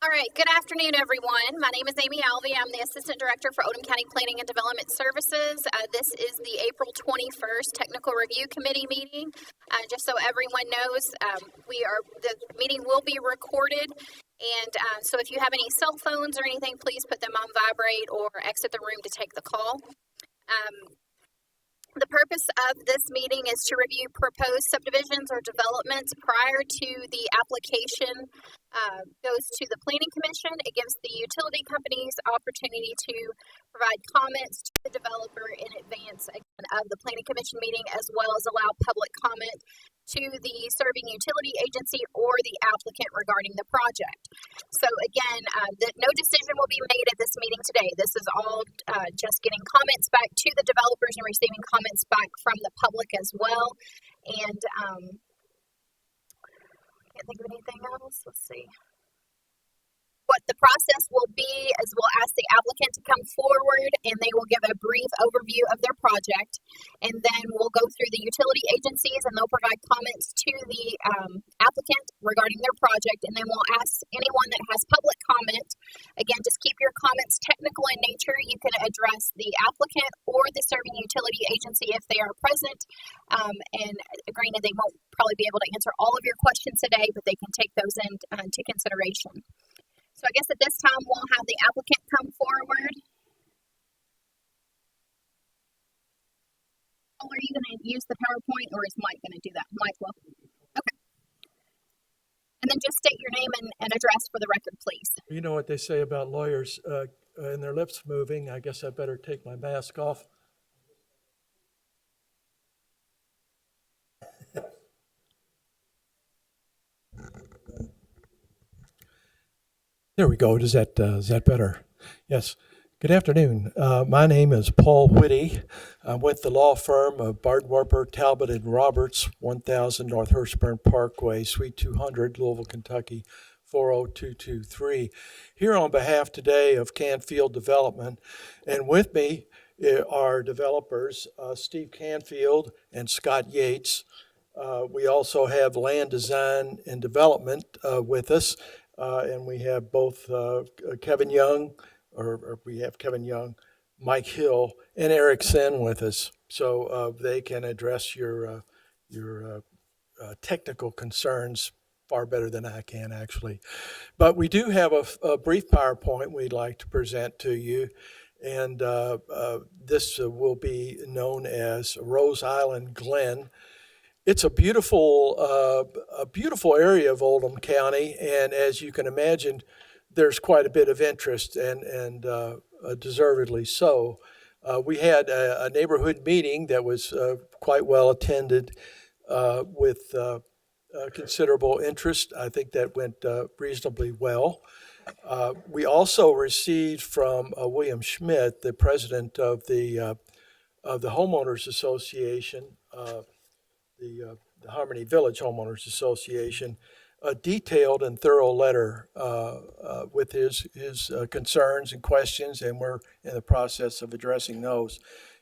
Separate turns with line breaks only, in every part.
All right, good afternoon, everyone. My name is Amy Alvey. I'm the Assistant Director for Oldham County Planning and Development Services. This is the April 21st Technical Review Committee meeting. Just so everyone knows, the meeting will be recorded, and so if you have any cell phones or anything, please put them on vibrate or exit the room to take the call. The purpose of this meeting is to review proposed subdivisions or developments prior to the application goes to the Planning Commission. It gives the utility companies opportunity to provide comments to the developer in advance again, of the Planning Commission meeting, as well as allow public comment to the serving utility agency or the applicant regarding the project. So again, no decision will be made at this meeting today. This is all just getting comments back to the developers and receiving comments back from the public as well. And I can't think of anything else. Let's see. What the process will be is we'll ask the applicant to come forward and they will give a brief overview of their project, and then we'll go through the utility agencies and they'll provide comments to the applicant regarding their project, and then we'll ask anyone that has public comment. Again, just keep your comments technical in nature. You can address the applicant or the serving utility agency if they are present, and granted they won't probably be able to answer all of your questions today, but they can take those into consideration. So I guess at this time, we'll have the applicant come forward. Oh, are you going to use the PowerPoint, or is Mike going to do that? Mike will. Okay. And then just state your name and address for the record, please.
You know what they say about lawyers and their lips moving. I guess I better take my mask off. There we go. Is that better? Yes. Good afternoon. My name is Paul Whitty. I'm with the law firm of Bard, Warper, Talbot, and Roberts, 1000 North Hirschburn Parkway, Suite 200, Louisville, Kentucky, 40223. Here on behalf today of Canfield Development, and with me are developers Steve Canfield and Scott Yates. We also have Land Design and Development with us. And we have both Kevin Young, Mike Hill, and Eric Sen with us, so they can address your technical concerns far better than I can, actually. But we do have a brief PowerPoint we'd like to present to you, and this will be known as Rose Island Glen. It's a beautiful area of Oldham County, and as you can imagine, there's quite a bit of interest, and deservedly so. We had a neighborhood meeting that was quite well attended with considerable interest. I think that went reasonably well. We also received from William Schmidt, the president of the Homeowners Association, the Harmony Village Homeowners Association, a detailed and thorough letter with his concerns and questions, and we're in the process of addressing those.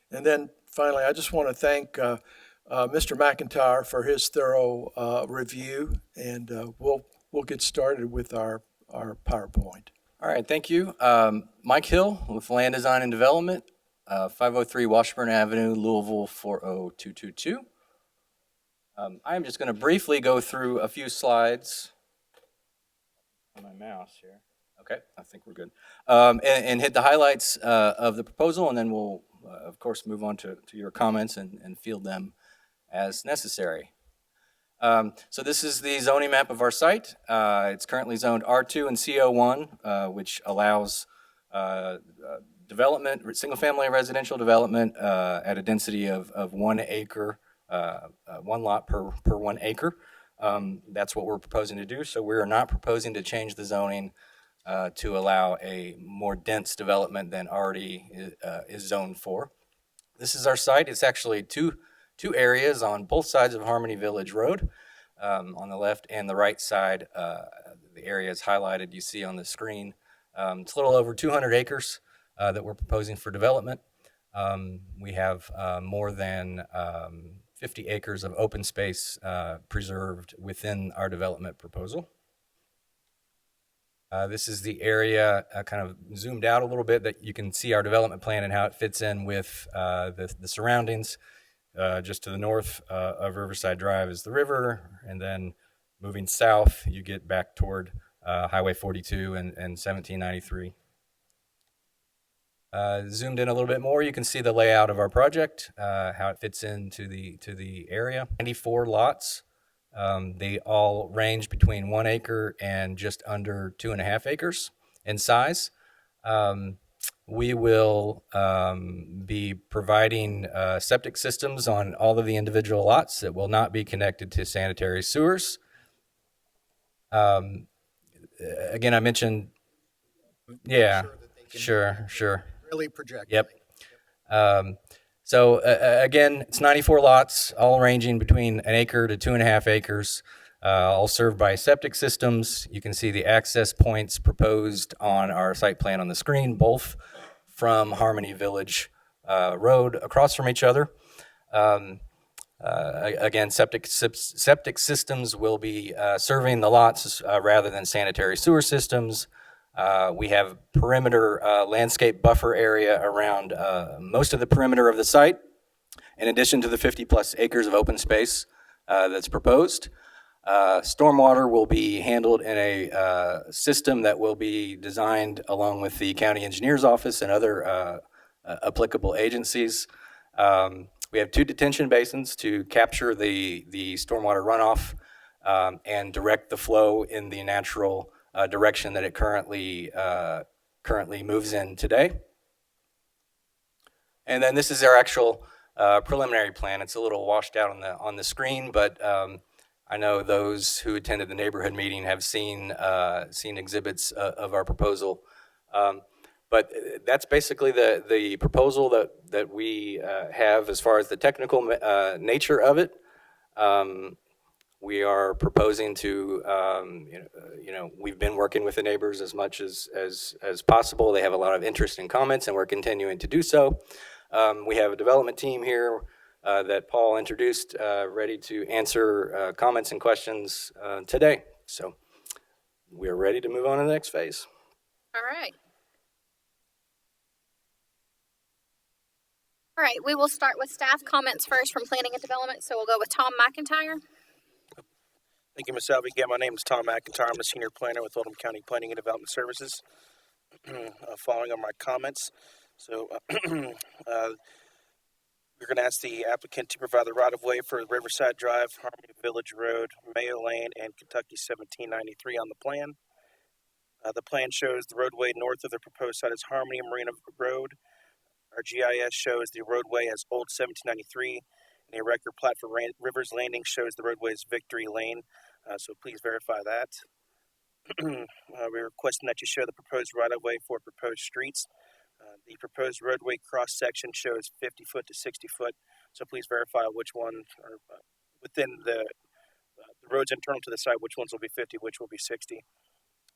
And then finally, I just want to thank Mr. McIntyre for his thorough review, and we'll get started with our PowerPoint.
All right, thank you. Mike Hill with Land Design and Development, 503 Washburn Avenue, Louisville, 40222. I am just going to briefly go through a few slides on my mouse here. Okay, I think we're good. And hit the highlights of the proposal, and then we'll, of course, move on to your comments and field them as necessary. So this is the zoning map of our site. It's currently zoned R2 and CO1, which allows development, single-family residential development at a density of 1 acre. 1 lot per 1 acre. That's what we're proposing to do. So we are not proposing to change the zoning to allow a more dense development than already is zoned for. This is our site. It's actually two areas on both sides of Harmony Village Road. On the left and the right side, the area is highlighted, you see on the screen. It's a little over 200 acres that we're proposing for development. We have more than 50 acres of open space preserved within our development proposal. This is the area kind of zoomed out a little bit that you can see our development plan and how it fits in with the surroundings. Just to the north of Riverside Drive is the river, and then moving south, you get back toward Highway 42 and 1793. Zoomed in a little bit more, you can see the layout of our project, how it fits into the area. 94 lots. They all range between 1 acre and just under 2.5 acres in size. We will be providing septic systems on all of the individual lots that will not be connected to sanitary sewers. Again, I mentioned, yeah, sure.
Really project.
Yep. So again, it's 94 lots, all ranging between 1 acre to 2.5 acres, all served by septic systems. You can see the access points proposed on our site plan on the screen, both from Harmony Village Road across from each other. Again, septic systems will be serving the lots rather than sanitary sewer systems. We have perimeter landscape buffer area around most of the perimeter of the site, in addition to the 50-plus acres of open space that's proposed. Stormwater will be handled in a system that will be designed along with the county engineer's office and other applicable agencies. We have 2 detention basins to capture the stormwater runoff and direct the flow in the natural direction that it currently moves in today. And then this is our actual preliminary plan. It's a little washed out on the screen, but I know those who attended the neighborhood meeting have seen exhibits of our proposal. But that's basically the proposal that we have as far as the technical nature of it. We are proposing to, we've been working with the neighbors as much as possible. They have a lot of interest and comments, and we're continuing to do so. We have a development team here that Paul introduced, ready to answer comments and questions today. So we're ready to move on to the next phase.
All right. All right, we will start with staff comments first from Planning and Development. So we'll go with Tom McIntyre.
Thank you, Ms. Salvi. Again, my name is Tom McIntyre. I'm a senior planner with Oldham County Planning and Development Services. Following on my comments, so we're going to ask the applicant to provide the right-of-way for Riverside Drive, Harmony Village Road, Mayo Lane, and Kentucky 1793 on the plan. The plan shows the roadway north of the proposed site is Harmony Marina Road. Our GIS shows the roadway as Old 1793, and a record plat for Rivers Landing shows the roadway as Victory Lane, so please verify that. We're requesting that you show the proposed right-of-way for proposed streets. The proposed roadway cross-section shows 50 foot to 60 foot, so please verify which one, or within the roads internal to the site, which ones will be 50, which will be 60.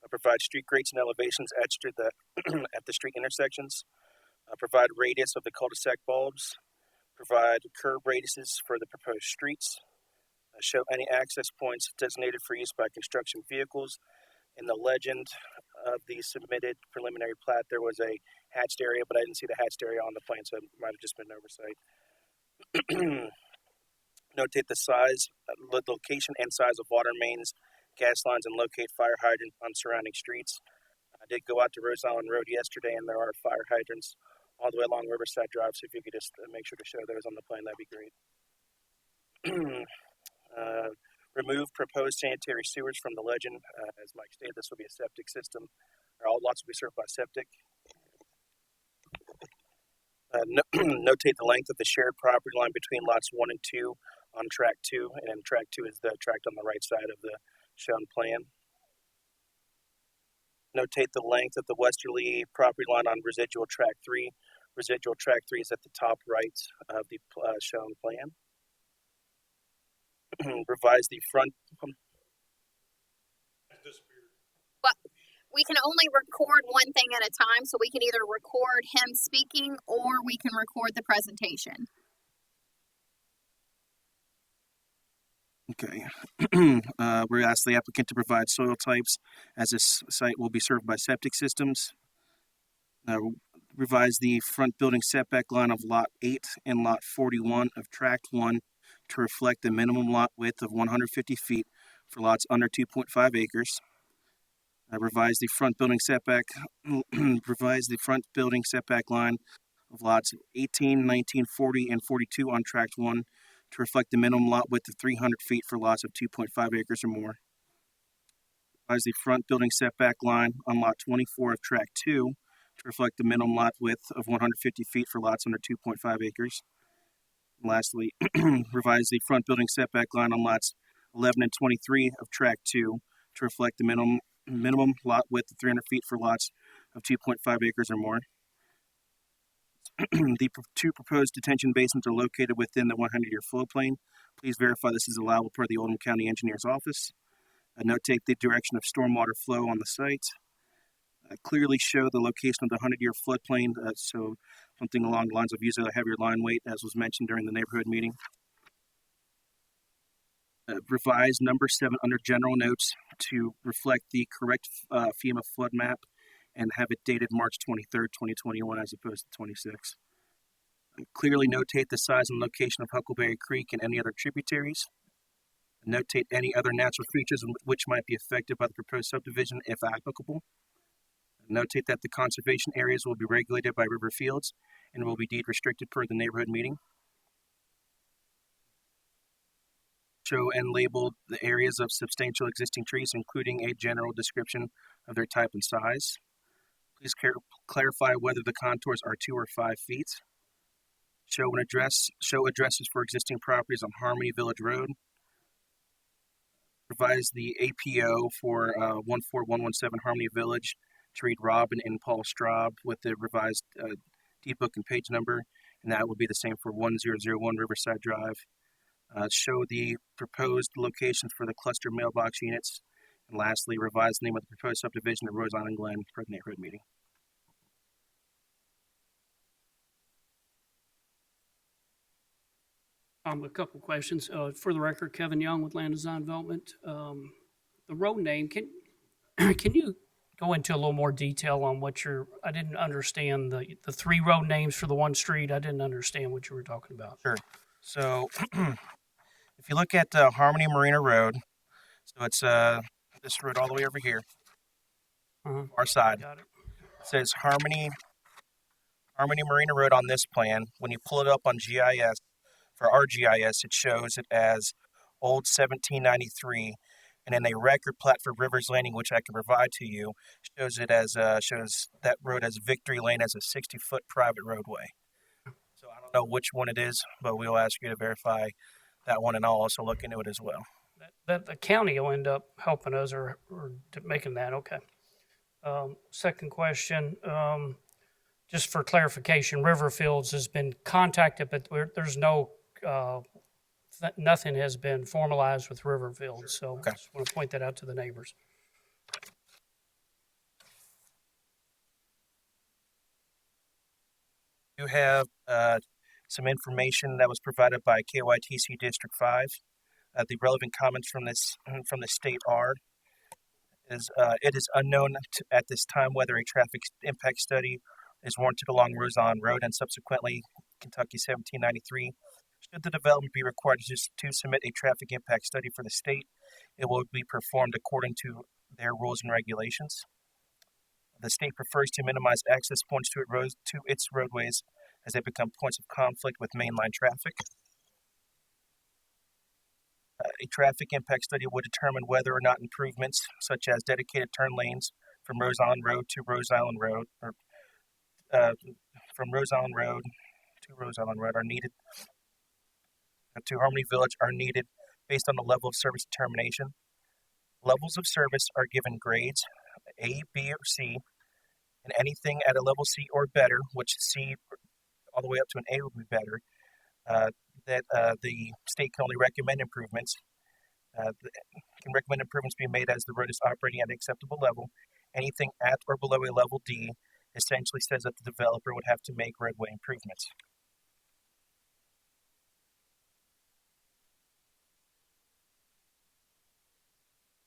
Provide street grades and elevations etched at the street intersections. Provide radius of the cul-de-sac bulbs. Provide curb radiuses for the proposed streets. Show any access points designated for use by construction vehicles. In the legend of the submitted preliminary plat, there was a hatched area, but I didn't see the hatched area on the plan, so it might have just been an oversight. Notate the size, location and size of water mains, gas lines, and locate fire hydrants on surrounding streets. I did go out to Rose Island Road yesterday, and there are fire hydrants all the way along Riverside Drive, so if you could just make sure to show those on the plan, that'd be great. Remove proposed sanitary sewers from the legend. As Mike stated, this will be a septic system. All lots will be served by septic. Notate the length of the shared property line between lots 1 and 2 on track 2, and track 2 is the tract on the right side of the shown plan. Notate the length of the westerly property line on residual track 3. Residual track 3 is at the top right of the shown plan. Revise the front.
Well, we can only record one thing at a time, so we can either record him speaking or we can record the presentation.
Okay. We ask the applicant to provide soil types as this site will be served by septic systems. Revise the front building setback line of Lot 8 and Lot 41 of Tract 1 to reflect the minimum lot width of 150 feet for lots under 2.5 acres. Revise the front building setback line of lots 18, 19, 40, and 42 on Tract 1 to reflect the minimum lot width of 300 feet for lots of 2.5 acres or more. Revise the front building setback line on Lot 24 of Tract 2 to reflect the minimum lot width of 150 feet for lots under 2.5 acres. And lastly, revise the front building setback line on lots 11 and 23 of Tract 2 to reflect the minimum lot width of 300 feet for lots of 2.5 acres or more. The two proposed detention basins are located within the 100-year floodplain. Please verify this is allowable per the Oldham County Engineer's Office. Notate the direction of stormwater flow on the site. Clearly show the location of the 100-year floodplain, so something along the lines of use a heavier line weight, as was mentioned during the neighborhood meeting. Revise number 7 under general notes to reflect the correct FEMA flood map and have it dated March 23rd, 2021 as opposed to 26. Clearly notate the size and location of Huckleberry Creek and any other tributaries. Notate any other natural features which might be affected by the proposed subdivision if applicable. Notate that the conservation areas will be regulated by River Fields and will be deed restricted per the neighborhood meeting. Show and label the areas of substantial existing trees, including a general description of their type and size. Please clarify whether the contours are 2 or 5 feet. Show addresses for existing properties on Harmony Village Road. Revise the APO for 14117 Harmony Village to read Robin and Paul Straub with the revised deed book and page number, and that will be the same for 1001 Riverside Drive. Show the proposed locations for the cluster mailbox units, and lastly, revise the name of the proposed subdivision of Rose Island Glen for the neighborhood meeting.
A couple questions. For the record, Kevin Young with Land Design Development. The road name, can you go into a little more detail on what I didn't understand the 3 road names for the one street. I didn't understand what you were talking about.
Sure. So if you look at Harmony Marina Road, so it's this road all the way over here, our side.
Got it.
It says Harmony Marina Road on this plan. When you pull it up on GIS, for our GIS, it shows it as Old 1793, and then a record plat for Rivers Landing, which I can provide to you, shows that road as Victory Lane as a 60-foot private roadway. So I don't know which one it is, but we'll ask you to verify that one, and I'll also look into it as well.
That the county will end up helping us or making that. Okay. Second question, just for clarification, Riverfields has been contacted, but there's no nothing has been formalized with Riverfields. So
Okay.
I just want to point that out to the neighbors.
You have some information that was provided by KYTC District 5. The relevant comments from the state are it is unknown at this time whether a traffic impact study is warranted along Rose Island Road and subsequently Kentucky 1793. Should the development be required to submit a traffic impact study for the state, it will be performed according to their rules and regulations. The state prefers to minimize access points to its roadways as they become points of conflict with mainline traffic. A traffic impact study would determine whether or not improvements, such as dedicated turn lanes from Rose Island Road to Rose Island Road, or from Rose Island Road to Rose Island Road, are needed to Harmony Village are needed based on the level of service determination. Levels of service are given grades A, B, or C, and anything at a level C or better, which C all the way up to an A would be better, that the state can only recommend improvements. Can recommend improvements be made as the road is operating at an acceptable level. Anything at or below a level D essentially says that the developer would have to make roadway improvements.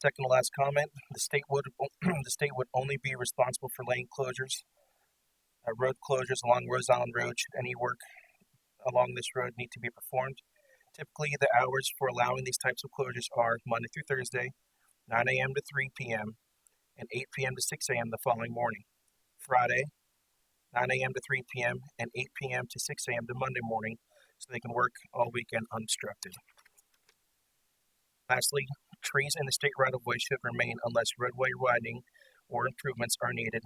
Second to last comment, the state would the state would only be responsible for lane closures, road closures along Rose Island Road should any work along this road need to be performed. Typically, the hours for allowing these types of closures are Monday through Thursday, 9 a.m. to 3 p.m., and 8 p.m. to 6 a.m. the following morning. Friday, 9 a.m. to 3 p.m., and 8 p.m. to 6 a.m. to Monday morning, so they can work all weekend unobstructed. Lastly, trees in the state right-of-way should remain unless roadway widening or improvements are needed,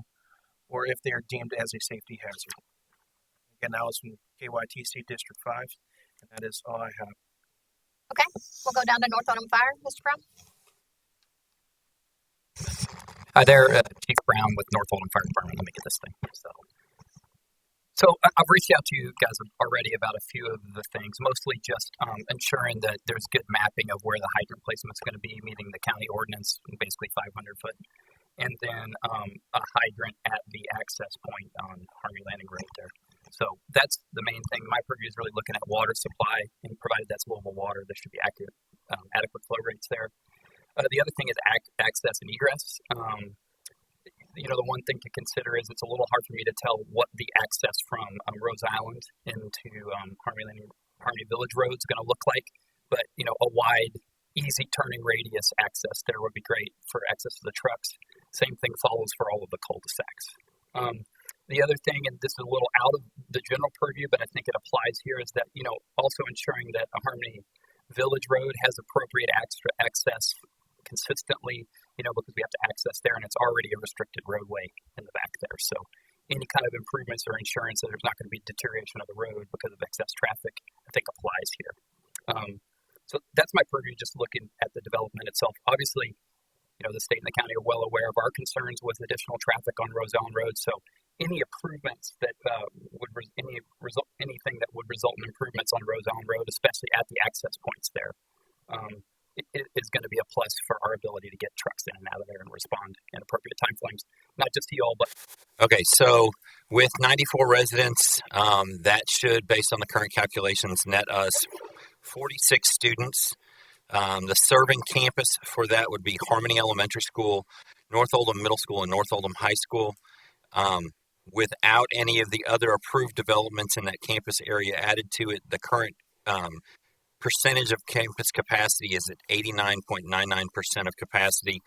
or if they are deemed as a safety hazard. Again, that was from KYTC District 5, and that is all I have.
Okay, we'll go down to North Oldham Fire, Mr. Brown.
Hi there, Chief Brown with North Oldham Fire Department. Let me get this thing. So I've reached out to you guys already about a few of the things, mostly just ensuring that there's good mapping of where the hydrant placement's going to be, meeting the county ordinance, basically 500 foot, and then a hydrant at the access point on Harmony Landing Road there. So that's the main thing. My purview is really looking at water supply, and provided that's Louisville water, there should be adequate flow rates there. The other thing is access and egress. The one thing to consider is it's a little hard for me to tell what the access from Rose Island into Harmony Village Road is going to look like, but a wide, easy turning radius access there would be great for access to the trucks. Same thing follows for all of the cul-de-sacs. The other thing, and this is a little out of the general purview, but I think it applies here, is that also ensuring that a Harmony Village Road has appropriate access consistently, because we have to access there, and it's already a restricted roadway in the back there. So any kind of improvements or insurance that there's not going to be deterioration of the road because of excess traffic, I think applies here. So that's my purview, just looking at the development itself. Obviously, the state and the county are well aware of our concerns with additional traffic on Rose Island Road. So any improvements that anything that would result in improvements on Rose Island Road, especially at the access points there, it is going to be a plus for our ability to get trucks in and out of there and respond in appropriate time frames, not just to you all, but... Okay, so with 94 residents, that should, based on the current calculations, net us 46 students. The serving campus for that would be Harmony Elementary School, North Oldham Middle School, and North Oldham High School. Without any of the other approved developments in that campus area added to it, the current percentage of campus capacity is at 89.99% of capacity.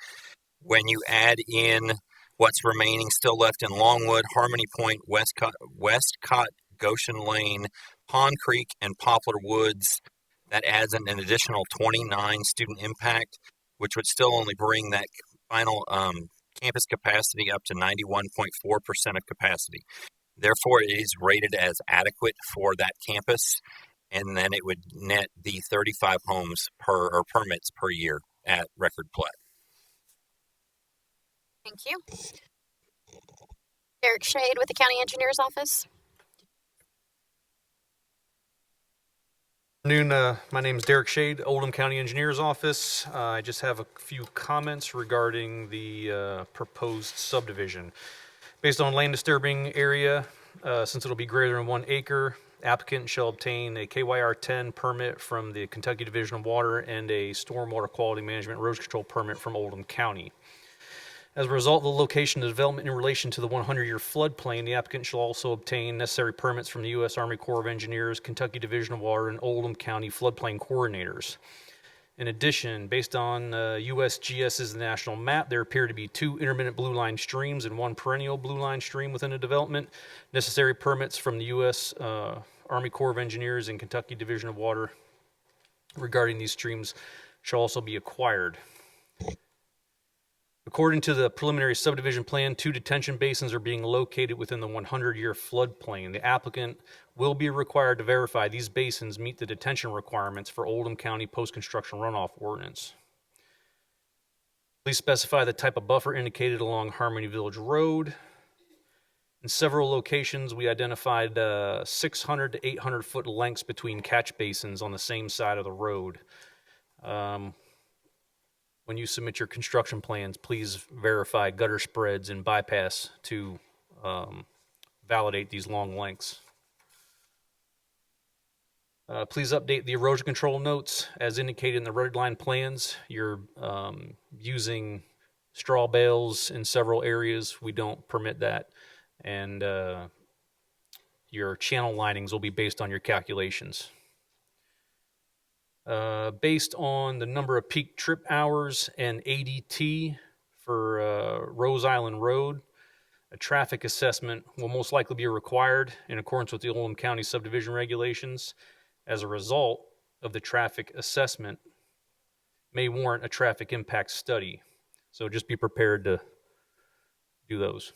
When you add in what's remaining still left in Longwood, Harmony Point, Westcott, Goshen Lane, Pond Creek, and Poplar Woods, that adds an additional 29 student impact, which would still only bring that final campus capacity up to 91.4% of capacity. Therefore, it is rated as adequate for that campus, and then it would net the 35 homes or permits per year at record plat.
Thank you. Derek Shade with the County Engineer's Office.
Good afternoon. My name is Derek Shade, Oldham County Engineer's Office. I just have a few comments regarding the proposed subdivision. Based on land disturbing area, since it'll be greater than 1 acre, applicant shall obtain a KYR 10 permit from the Kentucky Division of Water and a Stormwater Quality Management Erosion Control permit from Oldham County. As a result of the location of the development in relation to the 100-year floodplain, the applicant shall also obtain necessary permits from the U.S. Army Corps of Engineers, Kentucky Division of Water, and Oldham County floodplain coordinators. In addition, based on USGS's national map, there appear to be 2 intermittent blue line streams and 1 perennial blue line stream within the development. Necessary permits from the U.S. Army Corps of Engineers and Kentucky Division of Water regarding these streams shall also be acquired. According to the preliminary subdivision plan, 2 detention basins are being located within the 100-year floodplain. The applicant will be required to verify these basins meet the detention requirements for Oldham County post-construction runoff ordinance. Please specify the type of buffer indicated along Harmony Village Road. In several locations, we identified 600 to 800 foot lengths between catch basins on the same side of the road. When you submit your construction plans, please verify gutter spreads and bypass to validate these long lengths. Please update the erosion control notes as indicated in the red line plans. You're using straw bales in several areas. We don't permit that. And your channel linings will be based on your calculations. Based on the number of peak trip hours and ADT for Rose Island Road, a traffic assessment will most likely be required in accordance with the Oldham County subdivision regulations. As a result of the traffic assessment, may warrant a traffic impact study. So just be prepared to do those.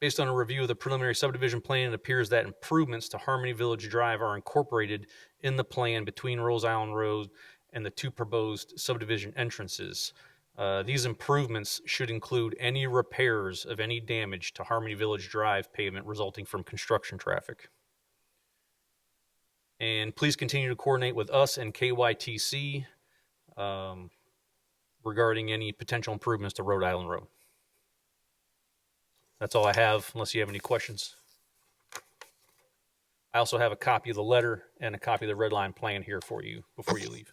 Based on a review of the preliminary subdivision plan, it appears that improvements to Harmony Village Drive are incorporated in the plan between Rose Island Road and the two proposed subdivision entrances. These improvements should include any repairs of any damage to Harmony Village Drive pavement resulting from construction traffic. And please continue to coordinate with us and KYTC regarding any potential improvements to Rhode Island Road. That's all I have, unless you have any questions. I also have a copy of the letter and a copy of the red line plan here for you before you leave.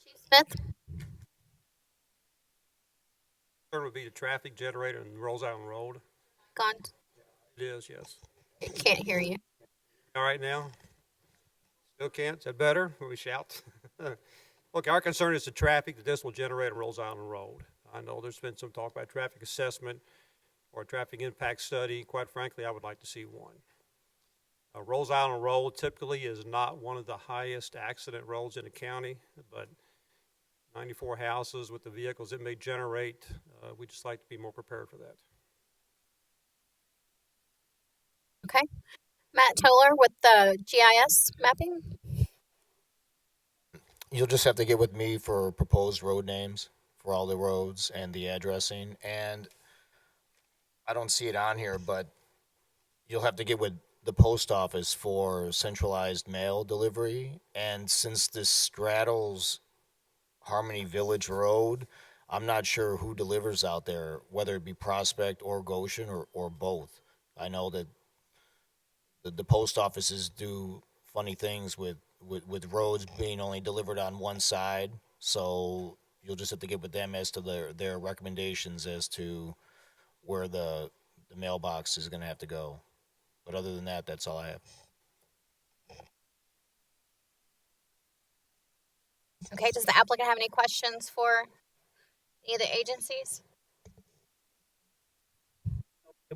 Chief Smith?
Third would be the traffic generator in Rose Island Road.
Gone.
It is, yes.
I can't hear you.
All right now? Still can't? Is that better? Will we shout? Okay, our concern is the traffic that this will generate on Rose Island Road. I know there's been some talk about traffic assessment or a traffic impact study. Quite frankly, I would like to see one. Rose Island Road typically is not one of the highest accident roads in the county, but 94 houses with the vehicles it may generate, we just like to be more prepared for that.
Okay. Matt Toller with the GIS mapping.
You'll just have to get with me for proposed road names for all the roads and the addressing. And I don't see it on here, but you'll have to get with the post office for centralized mail delivery. And since this straddles Harmony Village Road, I'm not sure who delivers out there, whether it be Prospect or Goshen or both. I know that the post offices do funny things with roads being only delivered on one side, so you'll just have to get with them as to their recommendations as to where the mailbox is going to have to go. But other than that, that's all I have.
Okay, does the applicant have any questions for any of the agencies?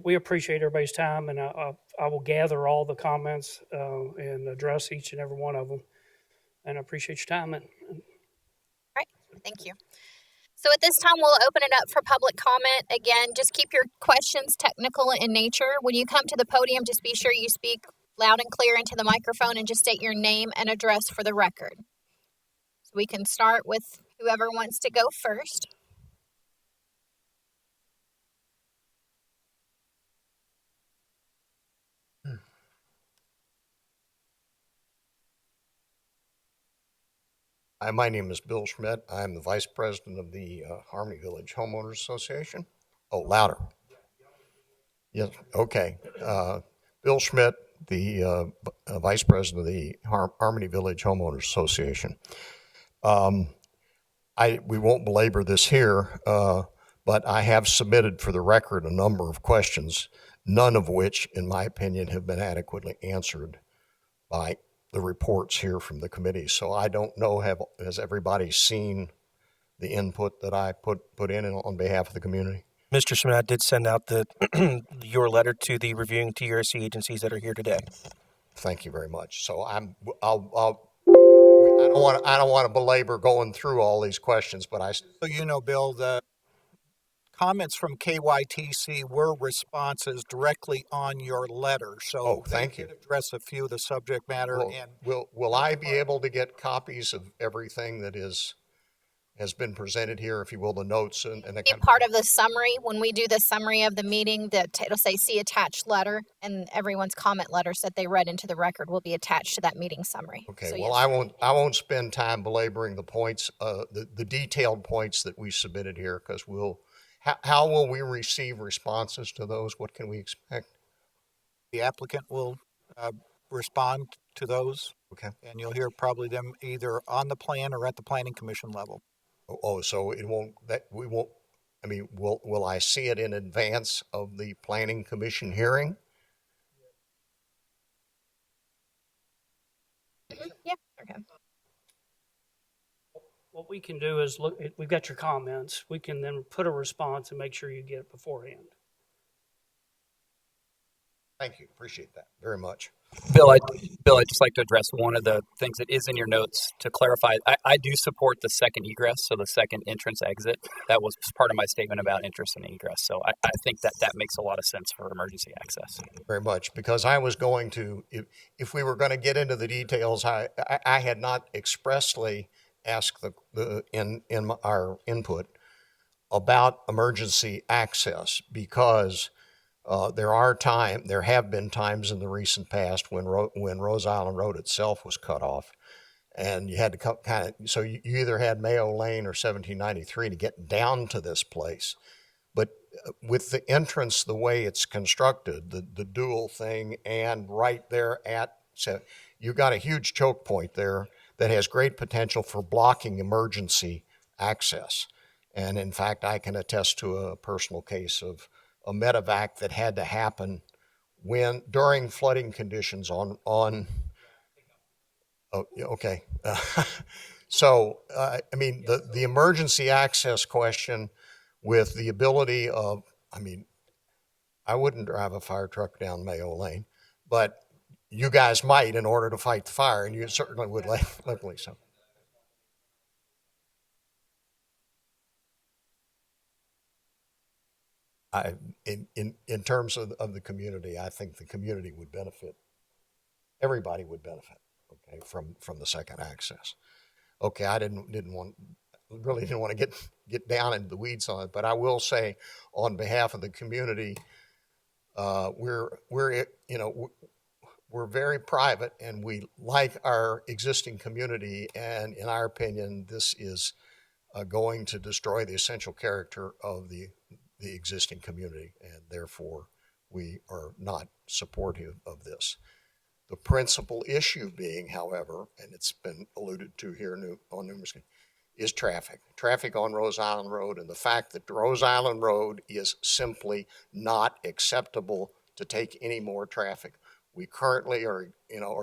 We appreciate everybody's time, and I will gather all the comments and address each and every one of them. And I appreciate your time.
All right, thank you. So at this time, we'll open it up for public comment. Again, just keep your questions technical in nature. When you come to the podium, just be sure you speak loud and clear into the microphone and just state your name and address for the record. So we can start with whoever wants to go first.
Hi, my name is Bill Schmidt. I'm the Vice President of the Harmony Village Homeowners Association. Oh, louder. Yes, okay. Bill Schmidt, the Vice President of the Harmony Village Homeowners Association. We won't belabor this here, but I have submitted for the record a number of questions, none of which, in my opinion, have been adequately answered by the reports here from the committee. So I don't know, has everybody seen the input that I put in on behalf of the community?
Mr. Schmidt, I did send out your letter to the reviewing TRC agencies that are here today.
Thank you very much. So I don't want to belabor going through all these questions, but
So you know, Bill, the comments from KYTC were responses directly on your letter. So
thank you.
Address a few of the subject matter.
Will I be able to get copies of everything that has been presented here, if you will, the notes and
Be part of the summary. When we do the summary of the meeting, it'll say see attached letter, and everyone's comment letters that they read into the record will be attached to that meeting summary.
Okay,
so,
well, yes. I won't spend time belaboring the points, the detailed points that we submitted here, because how will we receive responses to those? What can we expect?
The applicant will respond to those.
Okay.
And you'll hear probably them either on the plan or at the planning commission level.
Oh, so it won't, that, we won't, I mean, will I see it in advance of the planning commission hearing?
Yeah. Okay.
What we can do is look, we've got your comments. We can then put a response and make sure you get it beforehand.
Thank you. Appreciate that very much.
Bill, I'd just like to address one of the things that is in your notes to clarify. I do support the second egress, so the second entrance exit. That was part of my statement about interest in egress. So I think that makes a lot of sense for emergency access.
Very much, because I was going to, if we were going to get into the details, I had not expressly asked in our input about emergency access, because there have been times in the recent past when Rose Island Road itself was cut off, and you had to come so you either had Mayo Lane or 1793 to get down to this place. But with the entrance, the way it's constructed, the dual thing, and right there so you got a huge choke point there that has great potential for blocking emergency access. And in fact, I can attest to a personal case of a medevac that had to happen during flooding conditions on oh, okay. So, I mean, the emergency access question with the ability of, I mean, I wouldn't drive a fire truck down Mayo Lane, but you guys might in order to fight the fire, and you certainly would luckily so. In terms of the community, I think the community would benefit. Everybody would benefit, okay, from the second access. Okay, I didn't want to get down into the weeds on it, but I will say, on behalf of the community, we're very private, and we like our existing community, and in our opinion, this is going to destroy the essential character of the existing community, and therefore we are not supportive of this. The principal issue being, however, and it's been alluded to here on numerous occasions, is traffic. Traffic on Rose Island Road, and the fact that Rose Island Road is simply not acceptable to take any more traffic. We currently are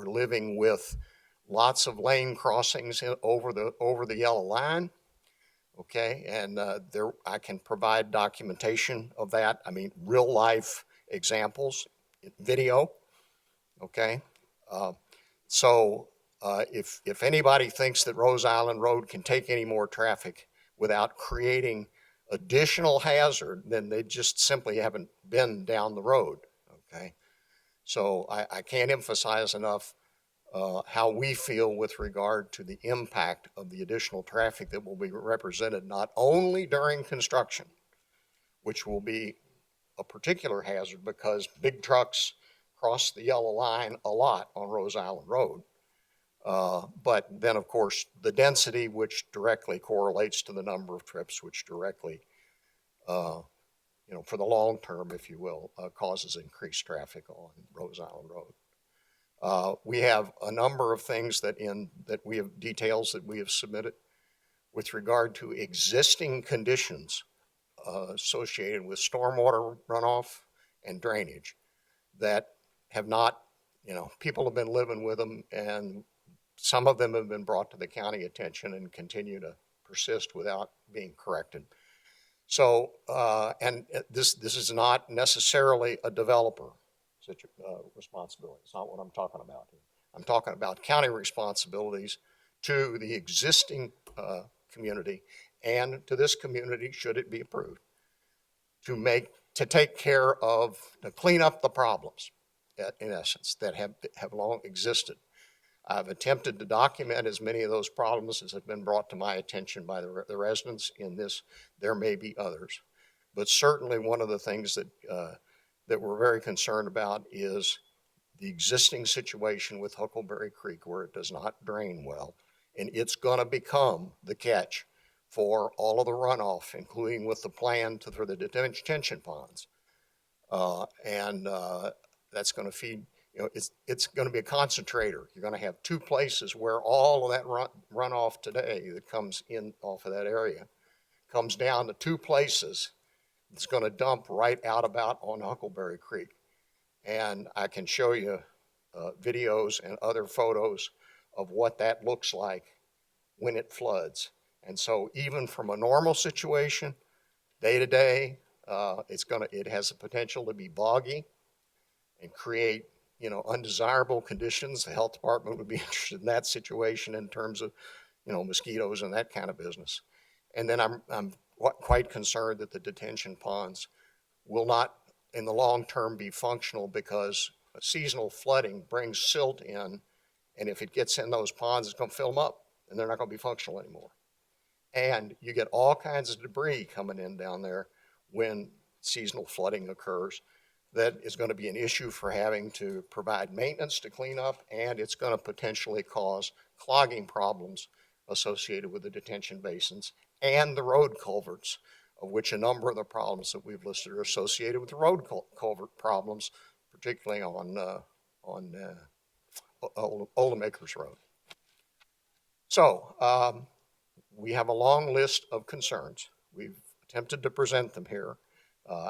living with lots of lane crossings over the yellow line. Okay, and I can provide documentation of that. I mean, real life examples, video. Okay, so if anybody thinks that Rose Island Road can take any more traffic without creating additional hazard, then they just simply haven't been down the road. Okay, so I can't emphasize enough how we feel with regard to the impact of the additional traffic that will be represented not only during construction, which will be a particular hazard because big trucks cross the yellow line a lot on Rose Island Road, but then of course the density, which directly correlates to the number of trips, which directly for the long term, if you will, causes increased traffic on Rose Island Road. We have a number of things that we have details that we have submitted with regard to existing conditions associated with stormwater runoff and drainage that have not, people have been living with them, and some of them have been brought to the county attention and continue to persist without being corrected. So, and this is not necessarily a developer responsibility. It's not what I'm talking about here. I'm talking about county responsibilities to the existing community and to this community, should it be approved, to take care of, to clean up the problems, in essence, that have long existed. I've attempted to document as many of those problems as have been brought to my attention by the residents in this. There may be others, but certainly one of the things that we're very concerned about is the existing situation with Huckleberry Creek, where it does not drain well, and it's going to become the catch for all of the runoff, including with the plan for the detention ponds, and that's going to feed it's going to be a concentrator. You're going to have two places where all of that runoff today that comes in off of that area comes down to two places. It's going to dump right out about on Huckleberry Creek. And I can show you videos and other photos of what that looks like when it floods. And so even from a normal situation, day to day, it has the potential to be boggy and create, undesirable conditions. The health department would be interested in that situation in terms of, mosquitoes and that kind of business. And then I'm quite concerned that the detention ponds will not, in the long term, be functional because seasonal flooding brings silt in, and if it gets in those ponds, it's going to fill them up, and they're not going to be functional anymore. And you get all kinds of debris coming in down there when seasonal flooding occurs. That is going to be an issue for having to provide maintenance to clean up, and it's going to potentially cause clogging problems associated with the detention basins and the road culverts, of which a number of the problems that we've listed are associated with the road culvert problems, particularly on Oldham Acres Road. So we have a long list of concerns. We've attempted to present them here.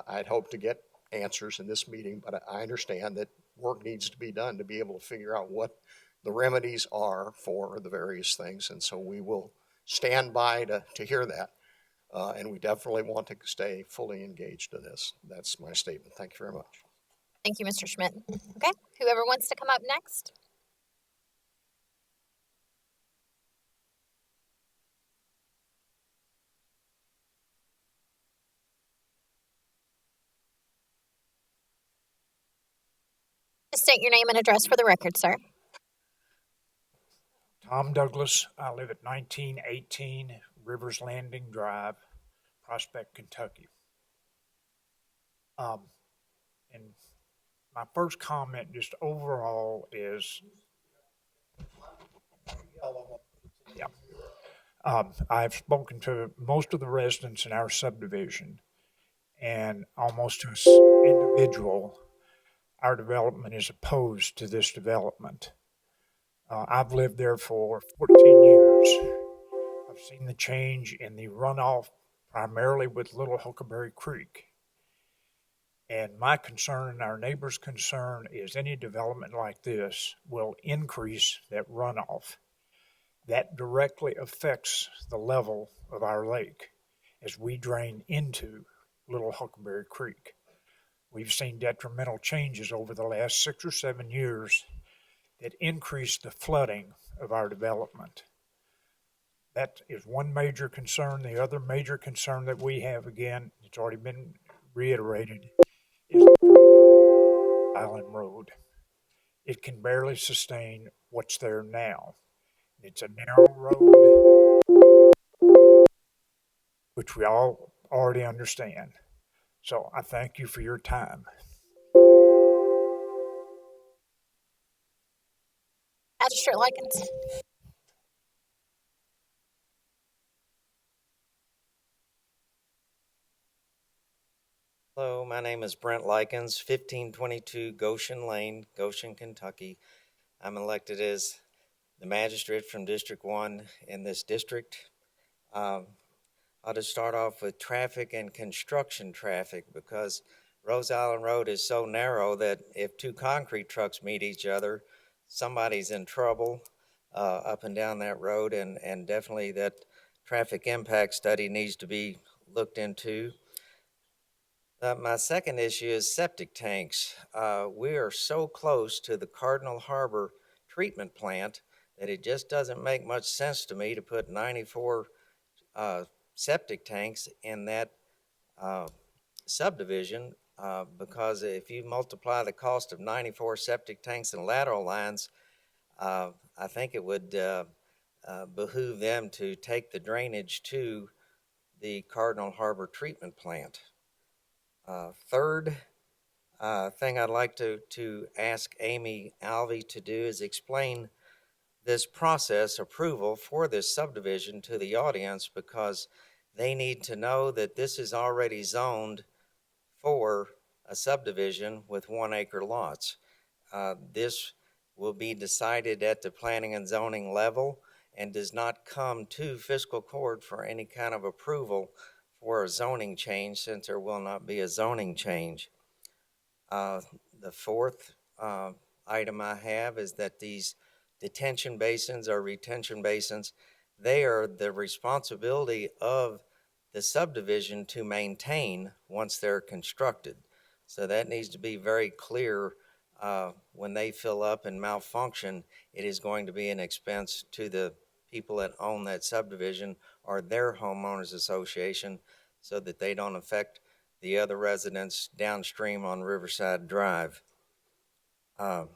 I'd hope to get answers in this meeting, but I understand that work needs to be done to be able to figure out what the remedies are for the various things, and so we will stand by to hear that. And we definitely want to stay fully engaged in this. That's my statement. Thank you very much.
Thank you, Mr. Schmidt. Okay, whoever wants to come up next. Just state your name and address for the record, sir.
Tom Douglas. I live at 1918 Rivers Landing Drive, Prospect, Kentucky. And my first comment just overall is, I've spoken to most of the residents in our subdivision, and almost to an individual, our development is opposed to this development. I've lived there for 14 years. I've seen the change in the runoff, primarily with Little Huckleberry Creek. And my concern and our neighbors' concern is any development like this will increase that runoff. That directly affects the level of our lake as we drain into Little Huckleberry Creek. We've seen detrimental changes over the last 6 or 7 years that increase the flooding of our development. That is one major concern. The other major concern that we have, again, it's already been reiterated, is Island Road. It can barely sustain what's there now. It's a narrow road, which we all already understand. So I thank you for your time.
Magistrate Likens.
Hello, my name is Brent Likens, 1522 Goshen Lane, Goshen, Kentucky. I'm elected as the magistrate from District 1 in this district. I'll just start off with traffic and construction traffic, because Rose Island Road is so narrow that if two concrete trucks meet each other, somebody's in trouble up and down that road, and definitely that traffic impact study needs to be looked into. My second issue is septic tanks. We are so close to the Cardinal Harbor treatment plant that it just doesn't make much sense to me to put 94 septic tanks in that subdivision, because if you multiply the cost of 94 septic tanks and lateral lines, I think it would behoove them to take the drainage to the Cardinal Harbor treatment plant. Third thing I'd like to ask Amy Alvey to do is explain this process approval for this subdivision to the audience, because they need to know that this is already zoned for a subdivision with 1 acre lots. this will be decided at the planning and zoning level and does not come to fiscal court for any kind of approval for a zoning change, since there will not be a zoning change. The fourth item I have is that these detention basins or retention basins, they are the responsibility of the subdivision to maintain once they're constructed. So that needs to be very clear. When they fill up and malfunction, it is going to be an expense to the people that own that subdivision or their homeowners association, so that they don't affect the other residents downstream on Riverside Drive. I'm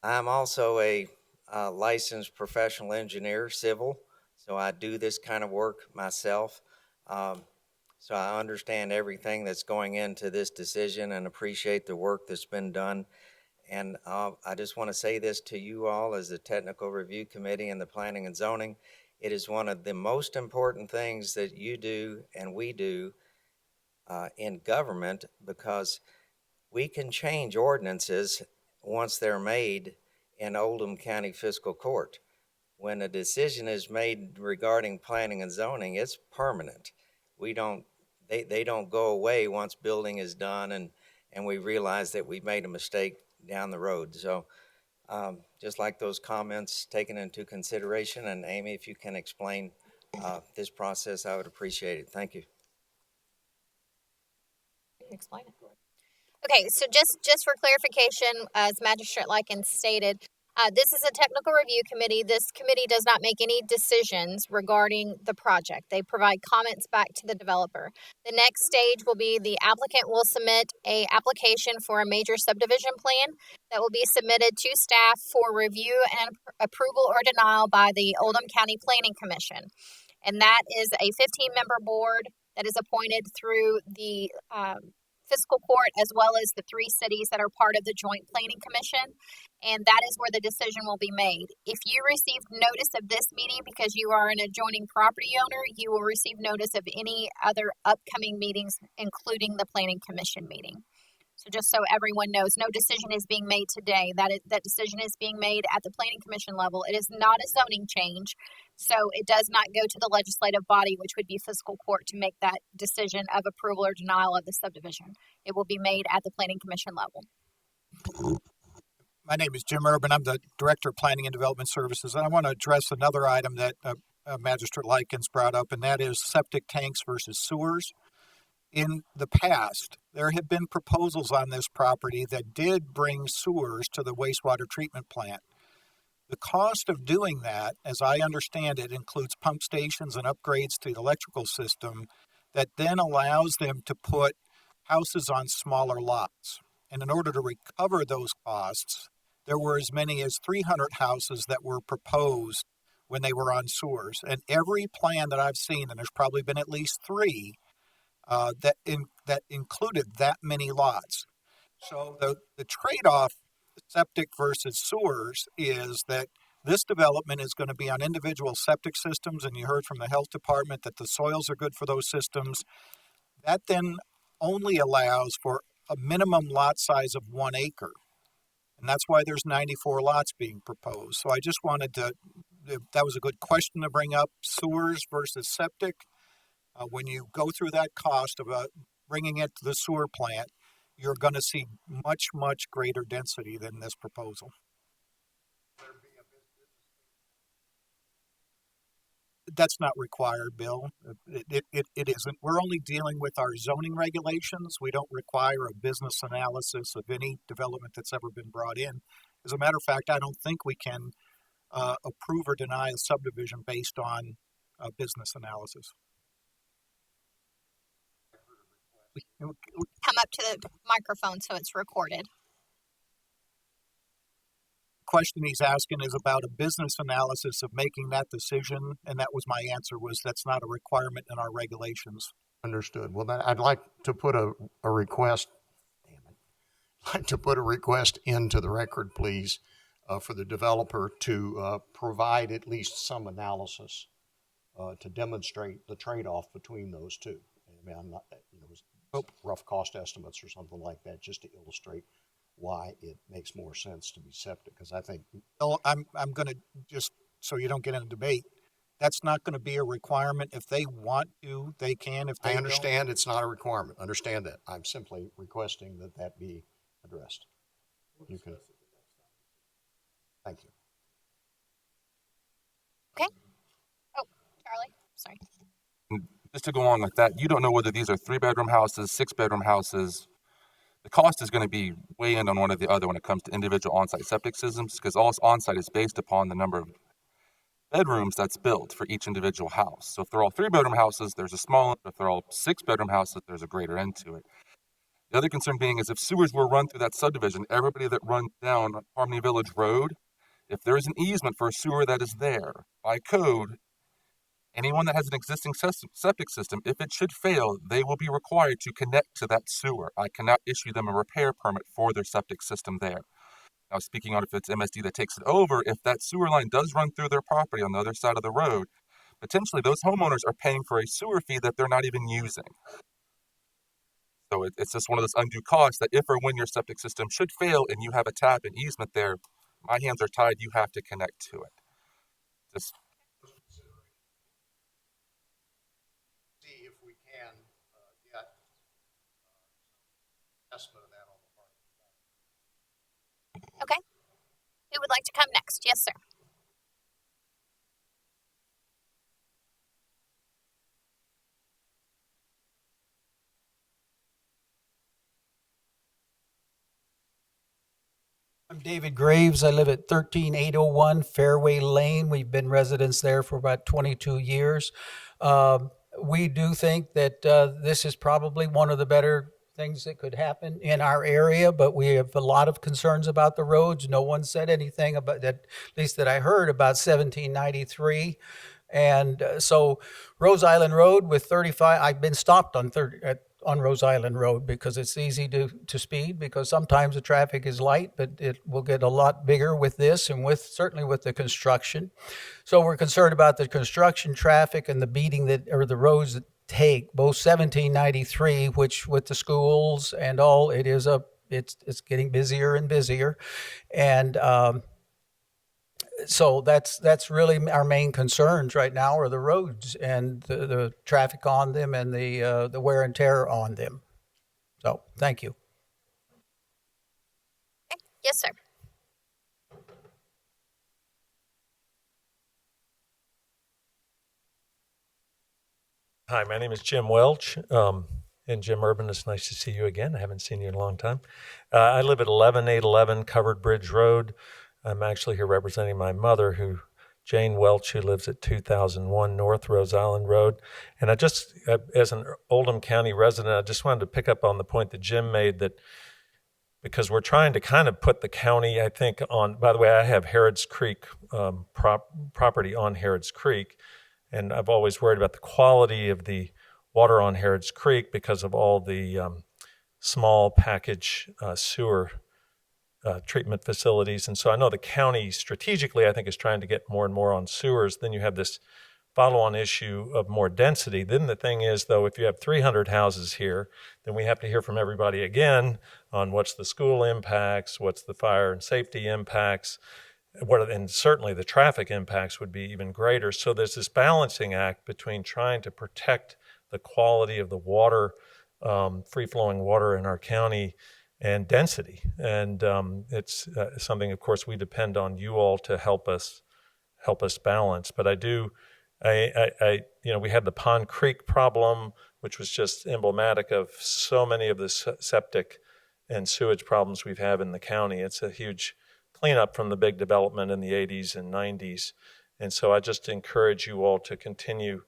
also a licensed professional engineer, civil, so I do this kind of work myself. So I understand everything that's going into this decision and appreciate the work that's been done. And I just want to say this to you all as the Technical Review Committee and the Planning and Zoning. It is one of the most important things that you do and we do in government, because we can change ordinances once they're made in Oldham County Fiscal Court. When a decision is made regarding planning and zoning, it's permanent. They don't go away once building is done and we realize that we made a mistake down the road. So just like those comments taken into consideration, and Amy, if you can explain this process, I would appreciate it. Thank you.
Explain it. Okay, so just for clarification, as Magistrate Likens stated, this is a technical review committee. This committee does not make any decisions regarding the project. They provide comments back to the developer. The next stage will be the applicant will submit an application for a major subdivision plan that will be submitted to staff for review and approval or denial by the Oldham County Planning Commission. And that is a 15-member board that is appointed through the fiscal court, as well as the 3 cities that are part of the Joint Planning Commission, and that is where the decision will be made. If you received notice of this meeting because you are an adjoining property owner, you will receive notice of any other upcoming meetings, including the Planning Commission meeting. So just so everyone knows, no decision is being made today. That decision is being made at the Planning Commission level. It is not a zoning change, so it does not go to the legislative body, which would be fiscal court, to make that decision of approval or denial of the subdivision. It will be made at the Planning Commission level.
My name is Jim Urban. I'm the Director of Planning and Development Services, and I want to address another item that Magistrate Likens brought up, and that is septic tanks versus sewers. In the past, there have been proposals on this property that did bring sewers to the wastewater treatment plant. The cost of doing that, as I understand it, includes pump stations and upgrades to the electrical system that then allows them to put houses on smaller lots. And in order to recover those costs, there were as many as 300 houses that were proposed when they were on sewers. And every plan that I've seen, and there's probably been at least 3, that included that many lots. So the trade-off, septic versus sewers, is that this development is going to be on individual septic systems, and you heard from the health department that the soils are good for those systems. That then only allows for a minimum lot size of 1 acre. And that's why there's 94 lots being proposed. So I just wanted to, that was a good question to bring up, sewers versus septic. When you go through that cost of bringing it to the sewer plant, you're going to see much, much greater density than this proposal. That's not required, Bill. It isn't. We're only dealing with our zoning regulations. We don't require a business analysis of any development that's ever been brought in. As a matter of fact, I don't think we can approve or deny a subdivision based on a business analysis.
Come up to the microphone so it's recorded.
Question he's asking is about a business analysis of making that decision, and that was my answer, was that's not a requirement in our regulations.
Understood. Well, then I'd like to put a request. I'd like to put a request into the record, please, for the developer to provide at least some analysis to demonstrate the trade-off between those two. I mean, I'm not, rough cost estimates or something like that, just to illustrate why it makes more sense to be septic, because I think
Well, I'm going to just, so you don't get in a debate, that's not going to be a requirement. If they want to, they can. If they
I
don't,
understand it's not a requirement. Understand that. I'm simply requesting that that be addressed. You can. Thank you.
Okay. Oh, Charlie, sorry.
Just to go on like that, you don't know whether these are 3-bedroom houses, 6-bedroom houses. The cost is going to be way in on one or the other when it comes to individual on-site septic systems, because all on-site is based upon the number of bedrooms that's built for each individual house. So if they're all 3-bedroom houses, there's a small. If they're all 6-bedroom houses, there's a greater end to it. The other concern being is if sewers were run through that subdivision, everybody that runs down Harmony Village Road, if there is an easement for a sewer that is there, by code, anyone that has an existing septic system, if it should fail, they will be required to connect to that sewer. I cannot issue them a repair permit for their septic system there. Now, speaking on if it's MSD that takes it over, if that sewer line does run through their property on the other side of the road, potentially those homeowners are paying for a sewer fee that they're not even using. So it's just one of those undue costs that if or when your septic system should fail and you have a tap and easement there, my hands are tied, you have to connect to it. Just
See if we can get estimate of that on the part.
Okay. Who would like to come next? Yes, sir.
I'm David Graves. I live at 13801 Fairway Lane. We've been residents there for about 22 years. We do think that this is probably one of the better things that could happen in our area, but we have a lot of concerns about the roads. No one said anything about that, at least that I heard, about 1793. And so Rose Island Road with 35, I've been stopped on Rose Island Road because it's easy to speed, because sometimes the traffic is light, but it will get a lot bigger with this and certainly with the construction. So we're concerned about the construction traffic and the beating or the roads that take, both 1793, which with the schools and all, it's getting busier and busier. And so that's really our main concerns right now are the roads and the traffic on them and the wear and tear on them. So thank you.
Okay. Yes, sir.
Hi, my name is Jim Welch. And Jim Urban, it's nice to see you again. I haven't seen you in a long time. I live at 11811 Covered Bridge Road. I'm actually here representing my mother, Jane Welch, who lives at 2001 North Rose Island Road. And I just, as an Oldham County resident, I just wanted to pick up on the point that Jim made, that because we're trying to kind of put the county, I think, on, by the way, I have Harrods Creek property on Harrods Creek, and I've always worried about the quality of the water on Harrods Creek because of all the small package sewer treatment facilities. And so I know the county strategically, I think, is trying to get more and more on sewers. Then you have this follow-on issue of more density. Then the thing is, though, if you have 300 houses here, then we have to hear from everybody again on what's the school impacts, what's the fire and safety impacts, and certainly the traffic impacts would be even greater. So there's this balancing act between trying to protect the quality of the water, free-flowing water in our county, and density. And it's something, of course, we depend on you all to help us balance. But we had the Pond Creek problem, which was just emblematic of so many of the septic and sewage problems we've had in the county. It's a huge cleanup from the big development in the 80s and 90s. And so I just encourage you all to continue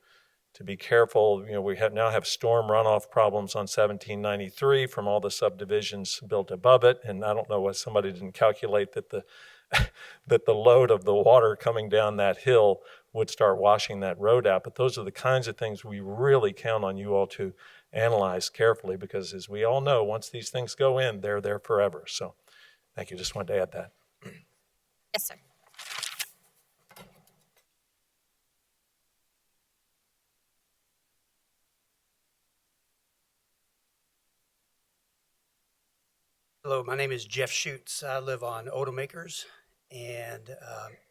to be careful. We now have storm runoff problems on 1793 from all the subdivisions built above it. And I don't know why somebody didn't calculate that the load of the water coming down that hill would start washing that road out. But those are the kinds of things we really count on you all to analyze carefully, because as we all know, once these things go in, they're there forever. So thank you. Just wanted to add that.
Yes, sir.
Hello, my name is Jeff Schutz. I live on Oldham Acres and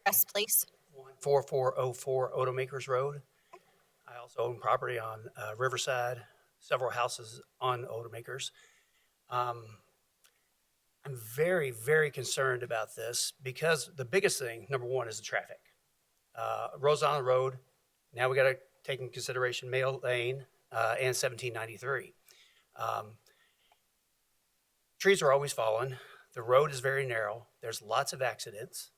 Yes, please.
4404 Oldham Acres Road. I also own property on Riverside, several houses on Oldham Acres. I'm very, very concerned about this because the biggest thing, number one, is the traffic. Rose Island Road, now we got to take in consideration Mayo Lane and 1793. Trees are always falling. The road is very narrow. There's lots of accidents.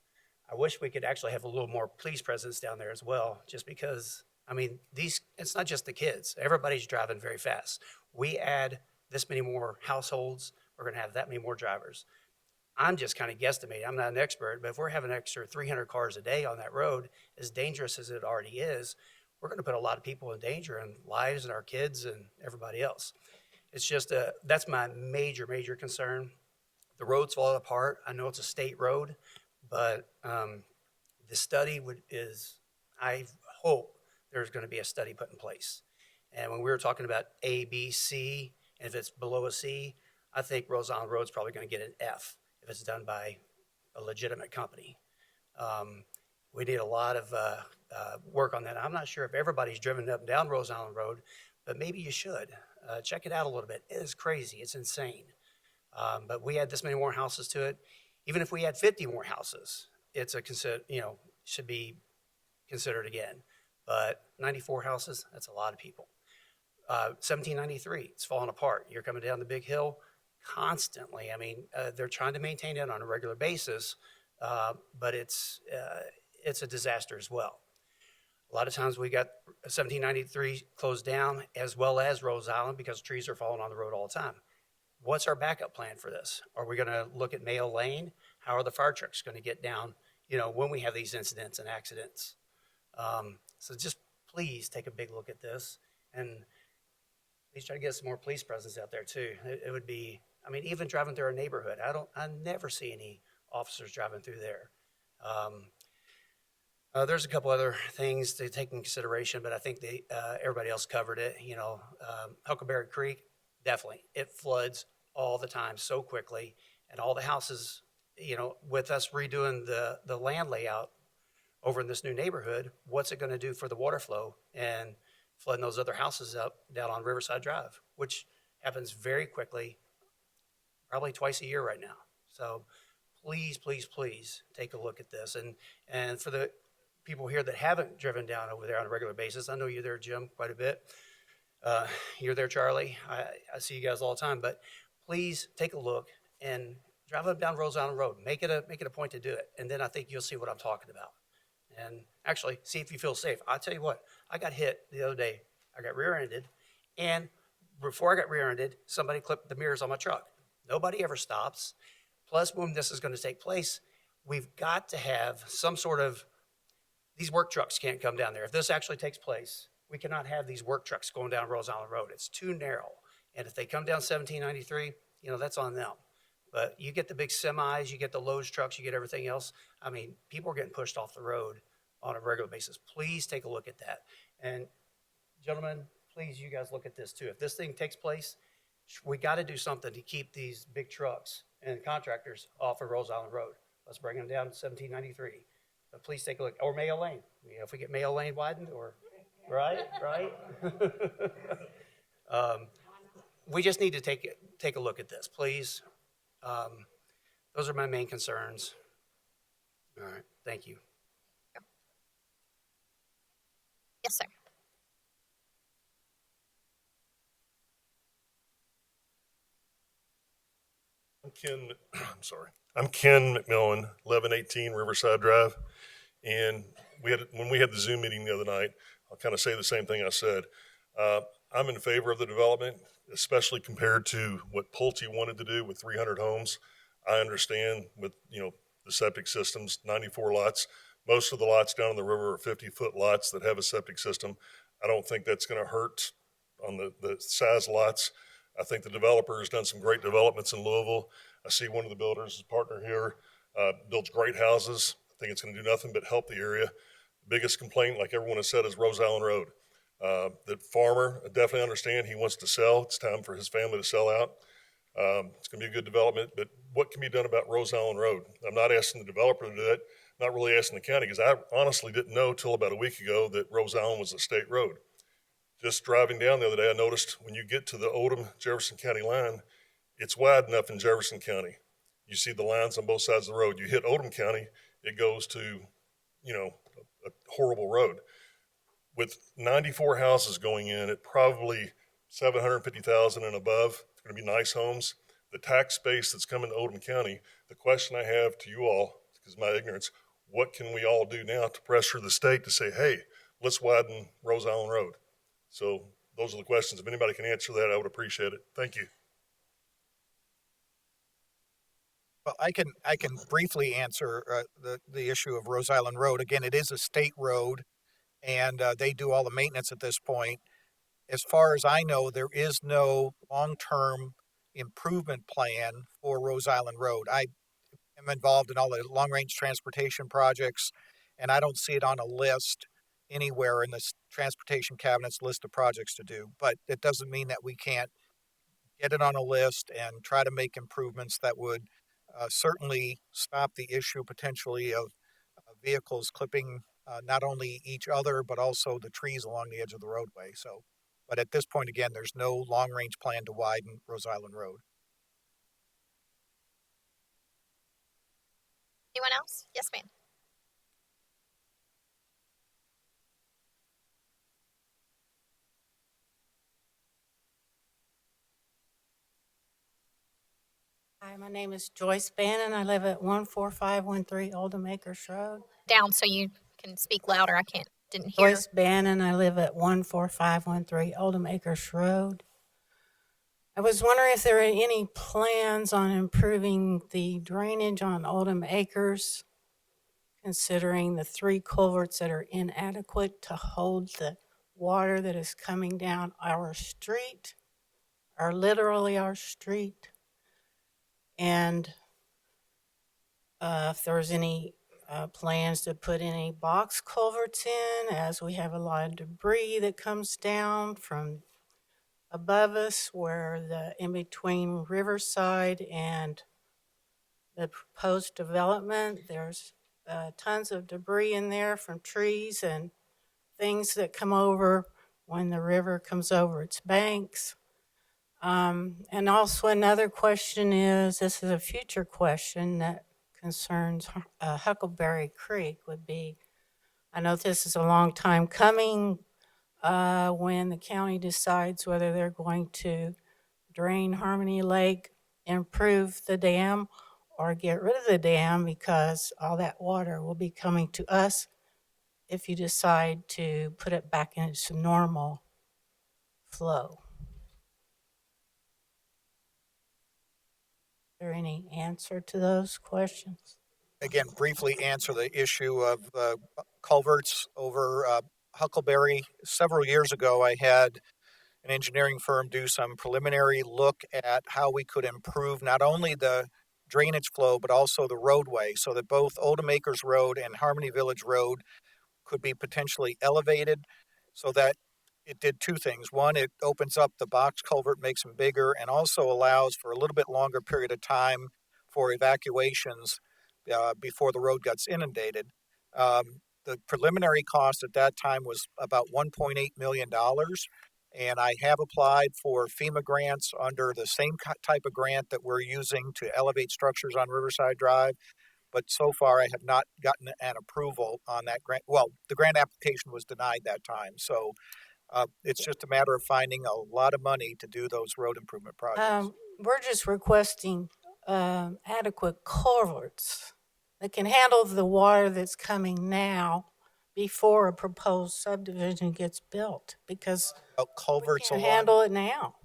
I wish we could actually have a little more police presence down there as well, just because, I mean, it's not just the kids. Everybody's driving very fast. We add this many more households, we're going to have that many more drivers. I'm just kind of guesstimating. I'm not an expert, but if we're having an extra 300 cars a day on that road, as dangerous as it already is, we're going to put a lot of people in danger and lives and our kids and everybody else. It's just that's my major, major concern. The road's falling apart. I know it's a state road, but the study I hope there's going to be a study put in place. And when we were talking about A, B, C, and if it's below a C, I think Rose Island Road's probably going to get an F if it's done by a legitimate company. We need a lot of work on that. I'm not sure if everybody's driven up and down Rose Island Road, but maybe you should. Check it out a little bit. It is crazy. It's insane. But we add this many more houses to it. Even if we had 50 more houses, it's should be considered again. But 94 houses, that's a lot of people. 1793, it's falling apart. You're coming down the big hill constantly. I mean, they're trying to maintain it on a regular basis, but it's a disaster as well. A lot of times we got 1793 closed down as well as Rose Island because trees are falling on the road all the time. What's our backup plan for this? Are we going to look at Mayo Lane? How are the fire trucks going to get down, when we have these incidents and accidents? So just please take a big look at this and please try to get some more police presence out there too. It would be, even driving through our neighborhood, I never see any officers driving through there. There's a couple other things to take in consideration, but I think everybody else covered it. Huckleberry Creek, definitely. It floods all the time so quickly. And all the houses, with us redoing the land layout over in this new neighborhood, what's it going to do for the water flow and flooding those other houses up down on Riverside Drive, which happens very quickly, probably twice a year right now. So please, please, please take a look at this. And for the people here that haven't driven down over there on a regular basis, I know you're there, Jim, quite a bit. You're there, Charlie. I see you guys all the time, but please take a look and drive up down Rose Island Road. Make it a point to do it, and then I think you'll see what I'm talking about. And actually, see if you feel safe. I'll tell you what, I got hit the other day. I got rear-ended, and before I got rear-ended, somebody clipped the mirrors on my truck. Nobody ever stops. Plus, when this is going to take place, we've got to have some sort of, these work trucks can't come down there. If this actually takes place, we cannot have these work trucks going down Rose Island Road. It's too narrow. And if they come down 1793, that's on them. But you get the big semis, you get the Lowe's trucks, you get everything else. People are getting pushed off the road on a regular basis. Please take a look at that. And gentlemen, please, you guys look at this too. If this thing takes place, we got to do something to keep these big trucks and contractors off of Rose Island Road. Let's bring them down to 1793. But please take a look. Or Mayo Lane. If we get Mayo Lane widened, or right. We just need to take a look at this, please. Those are my main concerns. All right, thank you.
Yes, sir.
I'm Ken McMillan, 1118 Riverside Drive. And when we had the Zoom meeting the other night, I'll kind of say the same thing I said. I'm in favor of the development, especially compared to what Pulte wanted to do with 300 homes. I understand with, the septic systems, 94 lots. Most of the lots down on the river are 50-foot lots that have a septic system. I don't think that's going to hurt on the size lots. I think the developer has done some great developments in Louisville. I see one of the builders, his partner here, builds great houses. I think it's going to do nothing but help the area. The biggest complaint, like everyone has said, is Rose Island Road. The farmer, I definitely understand he wants to sell. It's time for his family to sell out. It's going to be a good development, but what can be done about Rose Island Road? I'm not asking the developer to do that, not really asking the county, because I honestly didn't know till about a week ago that Rose Island was a state road. Just driving down the other day, I noticed when you get to the Oldham Jefferson County line, it's wide enough in Jefferson County. You see the lines on both sides of the road. You hit Oldham County, it goes to, a horrible road. With 94 houses going in at probably 750,000 and above, it's going to be nice homes. The tax base that's coming to Oldham County, the question I have to you all, because of my ignorance, what can we all do now to pressure the state to say, hey, let's widen Rose Island Road? So those are the questions. If anybody can answer that, I would appreciate it. Thank you.
Well, I can briefly answer the issue of Rose Island Road. Again, it is a state road, and they do all the maintenance at this point. As far as I know, there is no long-term improvement plan for Rose Island Road. I am involved in all the long-range transportation projects, and I don't see it on a list anywhere in the transportation cabinet's list of projects to do. But it doesn't mean that we can't get it on a list and try to make improvements that would certainly stop the issue potentially of vehicles clipping not only each other but also the trees along the edge of the roadway. So, but at this point, again, there's no long-range plan to widen Rose Island Road.
Anyone else? Yes, ma'am.
Hi, my name is Joyce Bannon. I live at 14513 Oldham Acres Road.
Down so you can speak louder. I didn't hear.
Joyce Bannon. I live at 14513 Oldham Acres Road. I was wondering if there are any plans on improving the drainage on Oldham Acres, considering the 3 culverts that are inadequate to hold the water that is coming down our street, literally our street. And if there's any plans to put any box culverts in, as we have a lot of debris that comes down from above us, where the in between Riverside and the proposed development, there's tons of debris in there from trees and things that come over when the river comes over its banks. And also another question is, this is a future question that concerns Huckleberry Creek would be, I know this is a long time coming when the county decides whether they're going to drain Harmony Lake, improve the dam, or get rid of the dam, because all that water will be coming to us if you decide to put it back in its normal flow. Is there any answer to those questions?
Again, briefly answer the issue of culverts over Huckleberry. Several years ago, I had an engineering firm do some preliminary look at how we could improve not only the drainage flow but also the roadway, so that both Oldham Acres Road and Harmony Village Road could be potentially elevated, so that it did 2 things. One, it opens up the box culvert, makes them bigger, and also allows for a little bit longer period of time for evacuations before the road gets inundated. The preliminary cost at that time was about $1.8 million. And I have applied for FEMA grants under the same type of grant that we're using to elevate structures on Riverside Drive. But so far, I have not gotten an approval on that grant. Well, the grant application was denied that time. So it's just a matter of finding a lot of money to do those road improvement projects.
We're just requesting adequate culverts that can handle the water that's coming now before a proposed subdivision gets built, because
culverts
we can handle it now.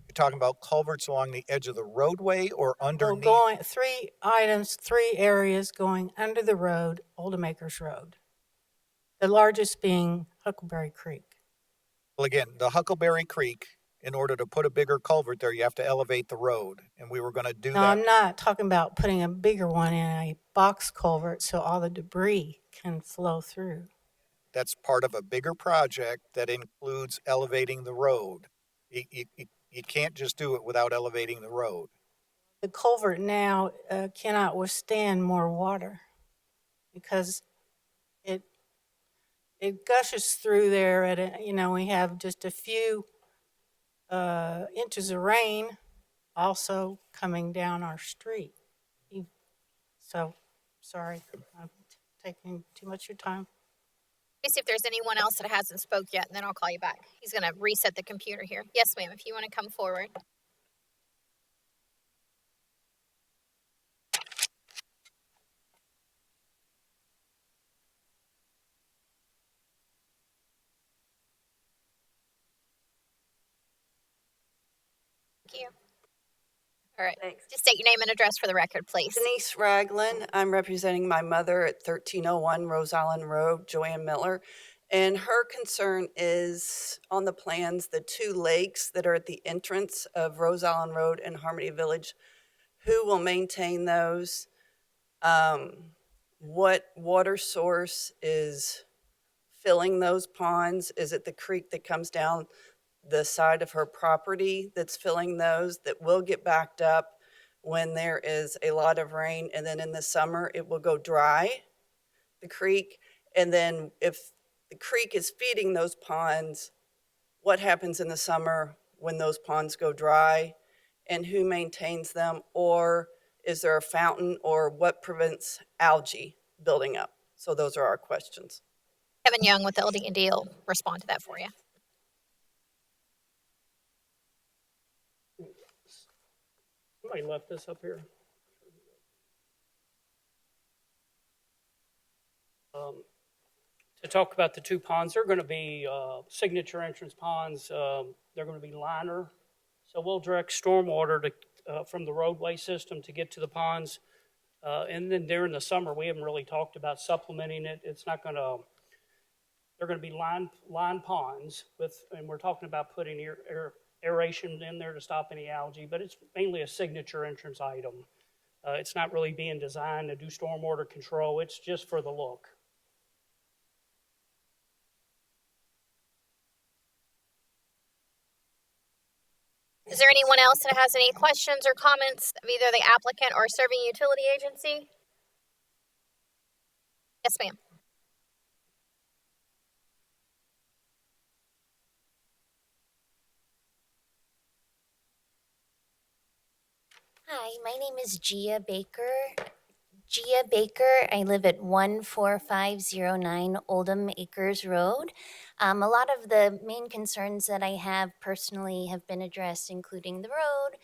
You're talking about culverts along the edge of the roadway or underneath?
Well, going 3 items, 3 areas going under the road, Oldham Acres Road. The largest being Huckleberry Creek.
Well, again, the Huckleberry Creek, in order to put a bigger culvert there, you have to elevate the road. And we were going to do that.
No, I'm not talking about putting a bigger one in a box culvert so all the debris can flow through.
That's part of a bigger project that includes elevating the road. You can't just do it without elevating the road.
the culvert now cannot withstand more water because it gushes through there at we have just a few inches of rain also coming down our street. So, sorry, I'm taking too much of your time.
Let me see if there's anyone else that hasn't spoke yet, and then I'll call you back. He's going to reset the computer here. Yes, ma'am, if you want to come forward. Thank you. All right.
Thanks.
Just state your name and address for the record, please.
Denise Ragland. I'm representing my mother at 1301 Rose Island Road, Joanne Miller. And her concern is on the plans, the two lakes that are at the entrance of Rose Island Road and Harmony Village. Who will maintain those? What water source is filling those ponds? Is it the creek that comes down the side of her property that's filling those that will get backed up when there is a lot of rain, and then in the summer it will go dry, the creek? And then if the creek is feeding those ponds, what happens in the summer when those ponds go dry, and who maintains them? Or is there a fountain, or what prevents algae building up? So those are our questions.
Kevin Young with LD&D will respond to that for you.
Somebody left this up here. To talk about the two ponds, they're going to be signature entrance ponds. They're going to be liner. So we'll direct stormwater from the roadway system to get to the ponds. And then during the summer, we haven't really talked about supplementing it. It's not going to, they're going to be line ponds and we're talking about putting aeration in there to stop any algae, but it's mainly a signature entrance item. It's not really being designed to do stormwater control. It's just for the look.
Is there anyone else that has any questions or comments of either the applicant or serving utility agency? Yes, ma'am.
Hi, my name is Gia Baker. Gia Baker. I live at 14509 Oldham Acres Road. A lot of the main concerns that I have personally have been addressed, including the road,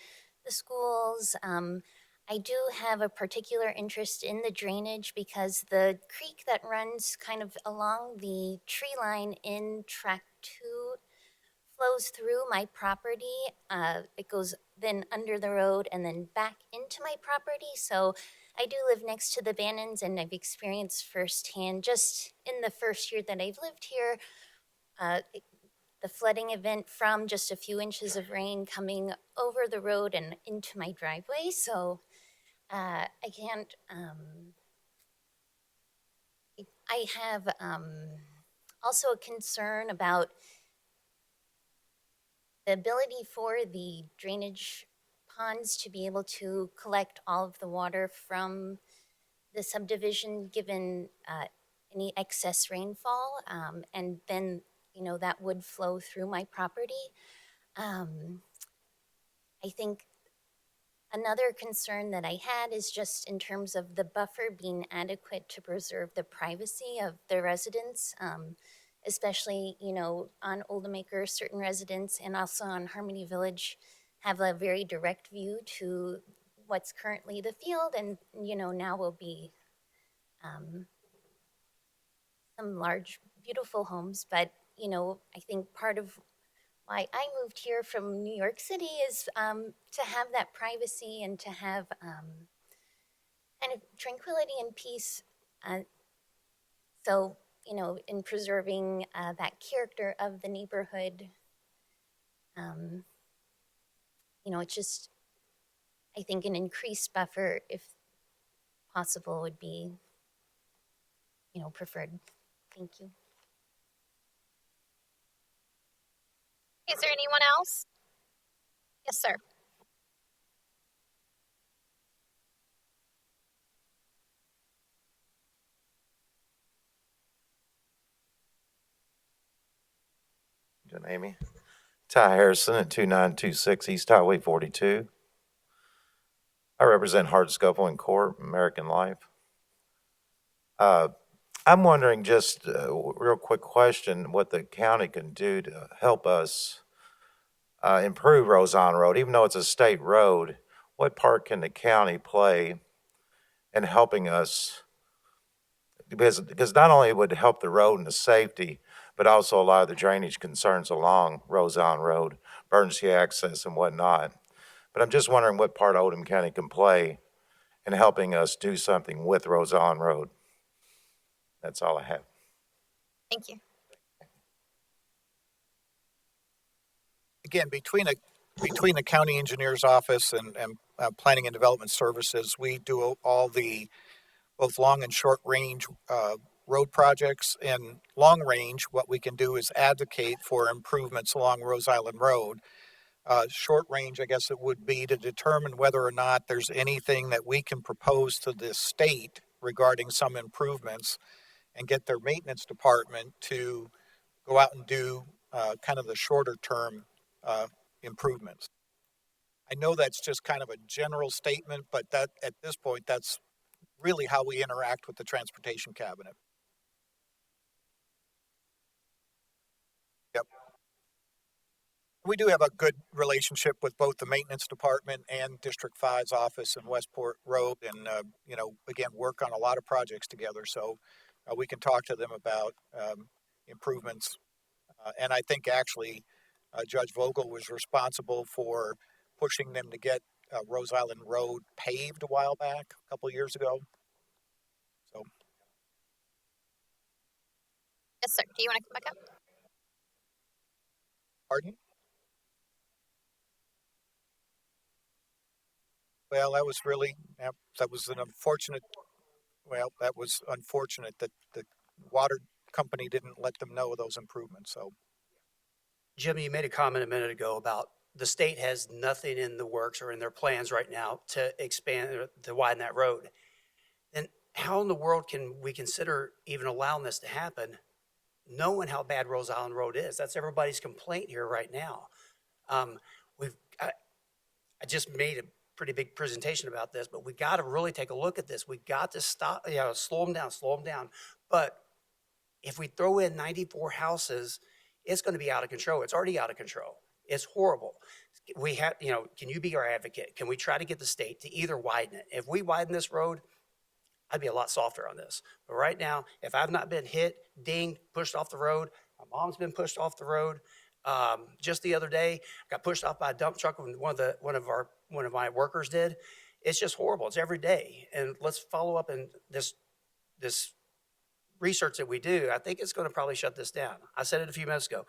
the schools. I do have a particular interest in the drainage because the creek that runs kind of along the tree line in track 2 flows through my property. It goes then under the road and then back into my property. So I do live next to the Bannons, and I've experienced firsthand, just in the first year that I've lived here, the flooding event from just a few inches of rain coming over the road and into my driveway. So I can't, I have also a concern about the ability for the drainage ponds to be able to collect all of the water from the subdivision given any excess rainfall, and then that would flow through my property. I think another concern that I had is just in terms of the buffer being adequate to preserve the privacy of the residents, especially, on Oldham Acres, certain residents, and also on Harmony Village have a very direct view to what's currently the field, and, now will be some large, beautiful homes. But, I think part of why I moved here from New York City is to have that privacy and to have kind of tranquility and peace. So, in preserving that character of the neighborhood, it's just, I think an increased buffer, if possible, would be, preferred. Thank you.
Is there anyone else? Yes, sir.
and Amy. Ty Harrison at 2926 East Highway 42. I represent Hardscopel in Court, American Life. I'm wondering, just a real quick question, what the county can do to help us improve Roseanne Road, even though it's a state road. What part can the county play in helping us? Because not only would it help the road and the safety, but also a lot of the drainage concerns along Roseanne Road, emergency access and whatnot. But I'm just wondering what part Oldham County can play in helping us do something with Roseanne Road. That's all I have.
Thank you.
Again, between the county engineer's office and planning and development services, we do all the both long and short range road projects. And long range, what we can do is advocate for improvements along Rose Island Road. Short range, I guess it would be to determine whether or not there's anything that we can propose to the state regarding some improvements and get their maintenance department to go out and do kind of the shorter term improvements. I know that's just kind of a general statement, but that at this point, that's really how we interact with the transportation cabinet. Yep. We do have a good relationship with both the maintenance department and District 5's office in Westport Road, and again, work on a lot of projects together. So we can talk to them about improvements. And I think actually Judge Vogel was responsible for pushing them to get Rose Island Road paved a while back, a couple of years ago. So,
Yes, sir. Do you want to come back up?
pardon? Well, that was really that was an unfortunate. Well, that was unfortunate that the water company didn't let them know of those improvements. So,
Jimmy, you made a comment a minute ago about the state has nothing in the works or in their plans right now to expand or to widen that road. Then how in the world can we consider even allowing this to happen, knowing how bad Rose Island Road is? That's everybody's complaint here right now. I just made a pretty big presentation about this, but we got to really take a look at this. We got to stop, slow them down. But if we throw in 94 houses, it's going to be out of control. It's already out of control. It's horrible. We have, can you be our advocate? Can we try to get the state to either widen it? If we widen this road, I'd be a lot softer on this. But right now, if I've not been hit, dinged, pushed off the road, my mom's been pushed off the road. Just the other day, got pushed off by a dump truck when one of my workers did. It's just horrible. It's every day. And let's follow up in this research that we do. I think it's going to probably shut this down. I said it a few minutes ago.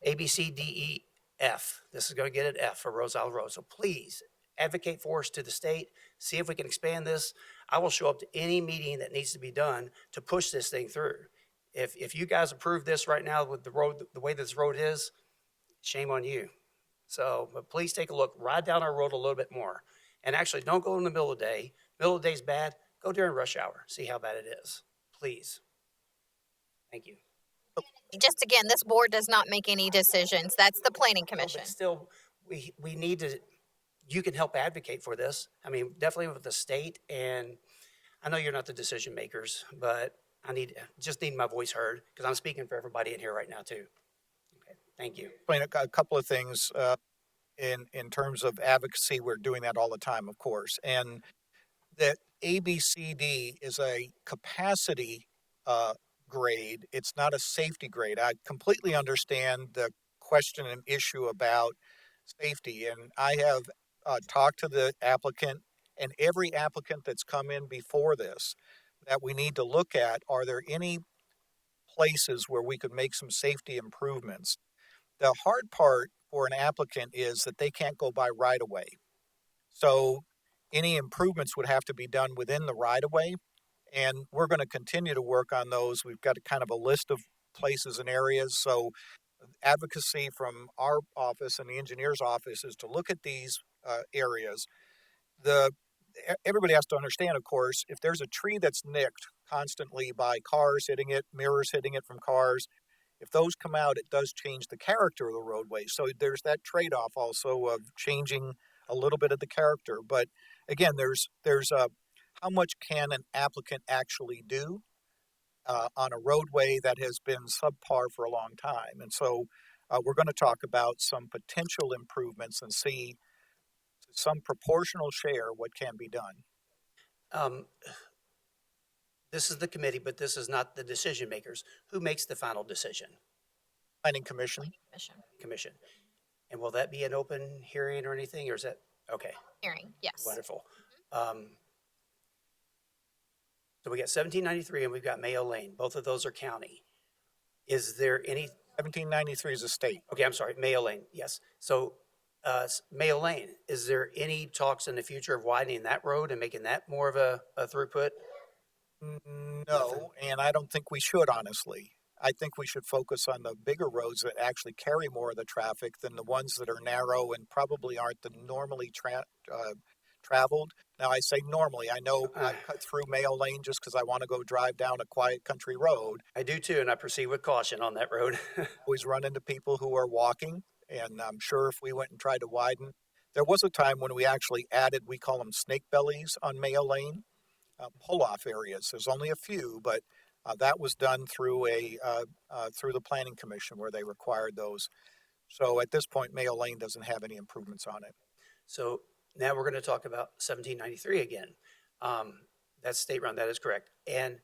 A, B, C, D, E, F. This is going to get an F for Rose Island Road. So please advocate for us to the state. See if we can expand this. I will show up to any meeting that needs to be done to push this thing through. If you guys approve this right now with the road, the way this road is, shame on you. So, but please take a look, ride down our road a little bit more. And actually, don't go in the middle of the day. Middle of the day is bad. Go during rush hour. See how bad it is. Please. Thank you.
Just again, this board does not make any decisions. That's the planning commission.
But still, we need to, you can help advocate for this. I mean, definitely with the state. And I know you're not the decision makers, but I just need my voice heard because I'm speaking for everybody in here right now too. Okay, thank you.
A couple of things in terms of advocacy. We're doing that all the time, of course, and that ABCD is a capacity grade. It's not a safety grade. I completely understand the question and issue about safety, and I have talked to the applicant and every applicant that's come in before this that we need to look at, are there any places where we could make some safety improvements? The hard part for an applicant is that they can't go by right of way. So any improvements would have to be done within the right of way. And we're going to continue to work on those. We've got kind of a list of places and areas. So advocacy from our office and the engineer's office is to look at these areas. Everybody has to understand, of course, if there's a tree that's nicked constantly by cars hitting it, mirrors hitting it from cars, If those come out, it does change the character of the roadway. So there's that trade-off also of changing a little bit of the character. But again, there's how much can an applicant actually do on a roadway that has been subpar for a long time? And so we're going to talk about some potential improvements and see some proportional share what can be done.
This is the committee, but this is not the decision makers. Who makes the final decision?
Planning Commission.
Commission. And will that be an open hearing or anything, or is that okay?
Hearing, yes.
Wonderful. So we got 1793 and we've got Mayo Lane. Both of those are county. Is there any?
1793 is a state.
Okay, I'm sorry, Mayo Lane. Yes. So Mayo Lane. Is there any talks in the future of widening that road and making that more of a throughput?
No, and I don't think we should, honestly. I think we should focus on the bigger roads that actually carry more of the traffic than the ones that are narrow and probably aren't the normally traveled. Now, I say normally. I know I cut through Mayo Lane just because I want to go drive down a quiet country road.
I do too, and I proceed with caution on that road.
Always run into people who are walking, and I'm sure if we went and tried to widen, there was a time when we actually added, we call them snake bellies on Mayo Lane. Pull-off areas. There's only a few, but that was done through through the Planning Commission where they required those. So at this point, Mayo Lane doesn't have any improvements on it.
So now we're going to talk about 1793 again. That's state run. That is correct. And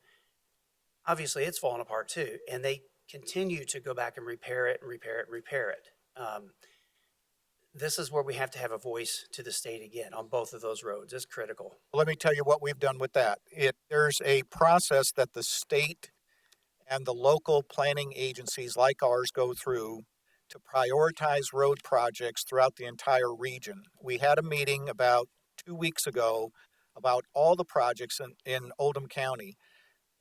obviously, it's fallen apart too. And they continue to go back and repair it and repair it and repair it. This is where we have to have a voice to the state again on both of those roads. It's critical.
Let me tell you what we've done with that. There's a process that the state and the local planning agencies like ours go through to prioritize road projects throughout the entire region. We had a meeting about 2 weeks ago about all the projects in Oldham County.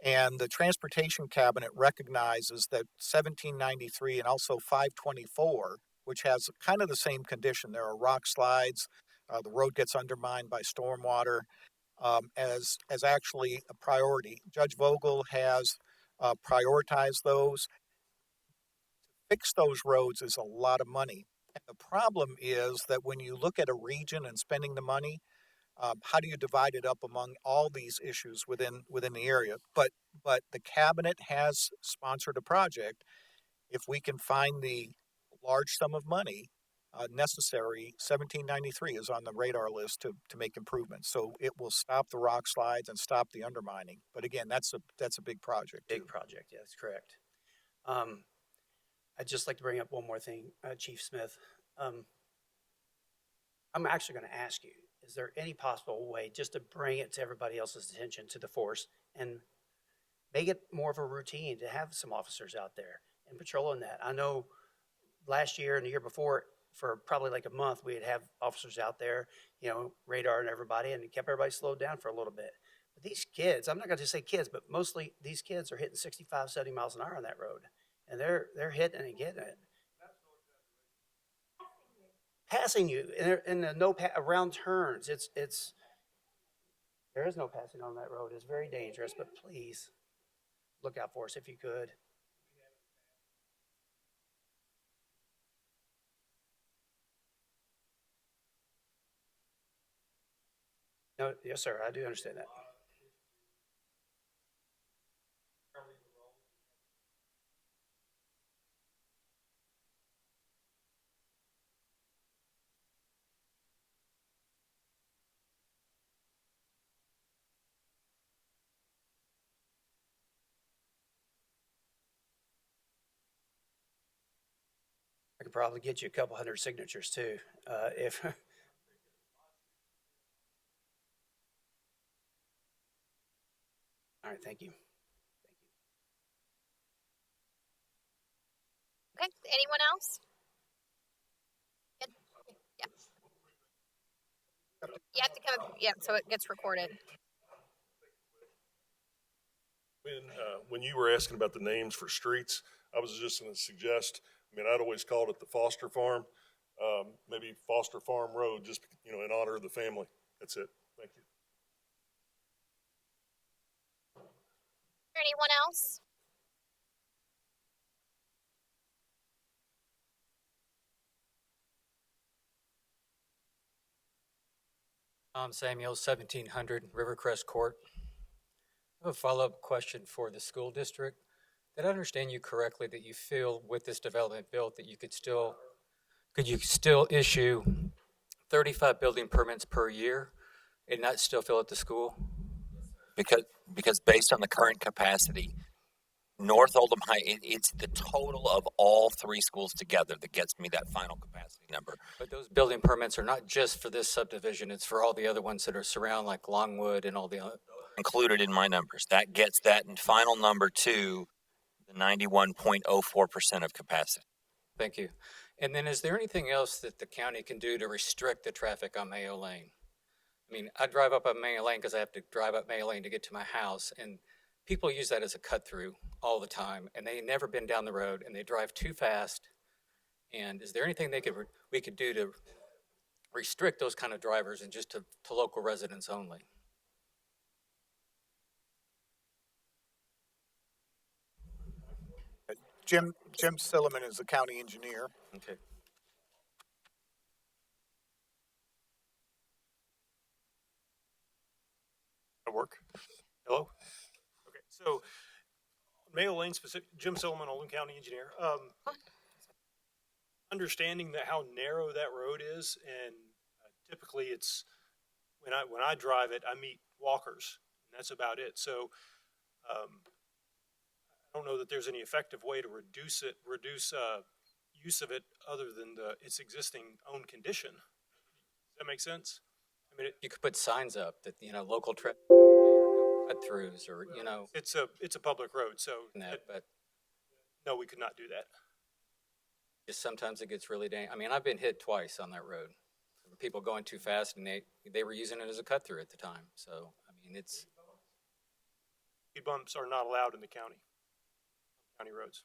And the Transportation Cabinet recognizes that 1793 and also 524, which has kind of the same condition. There are rock slides. The road gets undermined by stormwater as actually a priority. Judge Vogel has prioritized those. To fix those roads is a lot of money. And the problem is that when you look at a region and spending the money, how do you divide it up among all these issues within the area? But the cabinet has sponsored a project. If we can find the large sum of money necessary, 1793 is on the radar list to make improvements. So it will stop the rock slides and stop the undermining. But again, that's a big project.
Big project, yeah, that's correct. I'd just like to bring up one more thing, Chief Smith. I'm actually going to ask you, is there any possible way just to bring it to everybody else's attention, to the force, and make it more of a routine to have some officers out there and patrolling that? I know last year and the year before, for probably like a month, we'd have officers out there, radar and everybody, and it kept everybody slowed down for a little bit. But these kids, I'm not going to just say kids, but mostly these kids are hitting 65, 70 miles an hour on that road, and they're hitting and getting it. Passing you in the around turns. There is no passing on that road. It's very dangerous, but please look out for us if you could. No, yes, sir. I do understand that. I could probably get you a couple hundred signatures too, if. All right, thank you.
Okay, anyone else? Yeah. You have to come, so it gets recorded.
When you were asking about the names for streets, I was just going to suggest, I'd always called it the Foster Farm, maybe Foster Farm Road, just, in honor of the family. That's it. Thank you.
Anyone else?
I'm Samuel, 1700 Rivercrest Court. I have a follow-up question for the school district. Did I understand you correctly that you feel with this development built that could you still issue 35 building permits per year and not still fill at the school?
Because based on the current capacity, North Oldham High, it's the total of all three schools together that gets me that final capacity number.
But those building permits are not just for this subdivision, it's for all the other ones that are surround, like Longwood and all the other.
Included in my numbers. That gets that final number to the 91.04% of capacity.
Thank you. And then is there anything else that the county can do to restrict the traffic on Mayo Lane? I mean, I drive up on Mayo Lane because I have to drive up Mayo Lane to get to my house, and people use that as a cut through all the time, and they never been down the road, and they drive too fast. And is there anything we could do to restrict those kind of drivers and just to local residents only?
Jim Silliman is the county engineer.
Okay.
Work. Hello. Okay, so Mayo Lane specific, Jim Silliman, Oldham County Engineer. Understanding that how narrow that road is, and typically it's when I drive it, I meet walkers, and that's about it. So I don't know that there's any effective way to reduce use of it other than its existing own condition. Does that make sense? I mean,
you could put signs up that local traffic cut throughs, or
it's a public road, so
but
no, we could not do that.
Just sometimes it gets really dangerous. I mean, I've been hit twice on that road. People going too fast, and they were using it as a cut through at the time. So I mean,
speed bumps are not allowed in the county roads.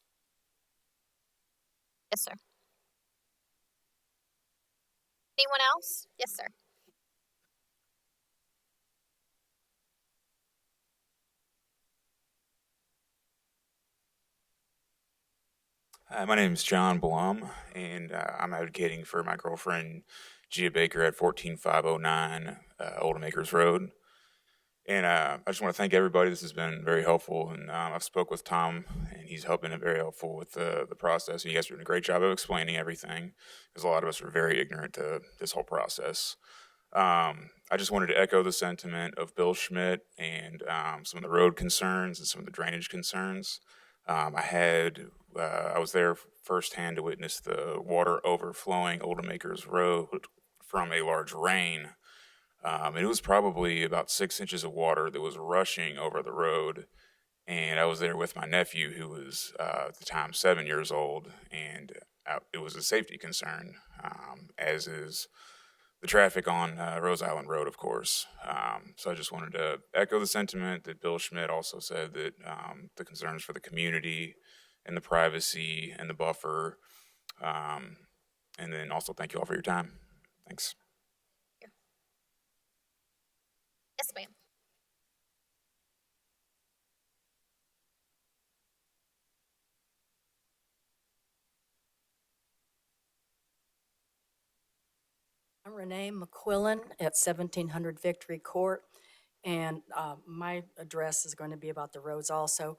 Yes, sir. Anyone else? Yes, sir.
My name is John Blum, and I'm advocating for my girlfriend, Gia Baker, at 14509 Oldham Acres Road. And I just want to thank everybody. This has been very helpful, and I've spoke with Tom, and he's been very helpful with the process. You guys are doing a great job of explaining everything, because a lot of us are very ignorant to this whole process. I just wanted to echo the sentiment of Bill Schmidt and some of the road concerns and some of the drainage concerns. I was there firsthand to witness the water overflowing Oldham Acres Road from a large rain. And it was probably about 6 inches of water that was rushing over the road. And I was there with my nephew, who was at the time 7 years old, and it was a safety concern, as is the traffic on Rose Island Road, of course. So I just wanted to echo the sentiment that Bill Schmidt also said, that the concerns for the community and the privacy and the buffer. And then also thank you all for your time. Thanks.
Yes, ma'am.
I'm Renee McQuillan at 1700 Victory Court, and my address is going to be about the roads also.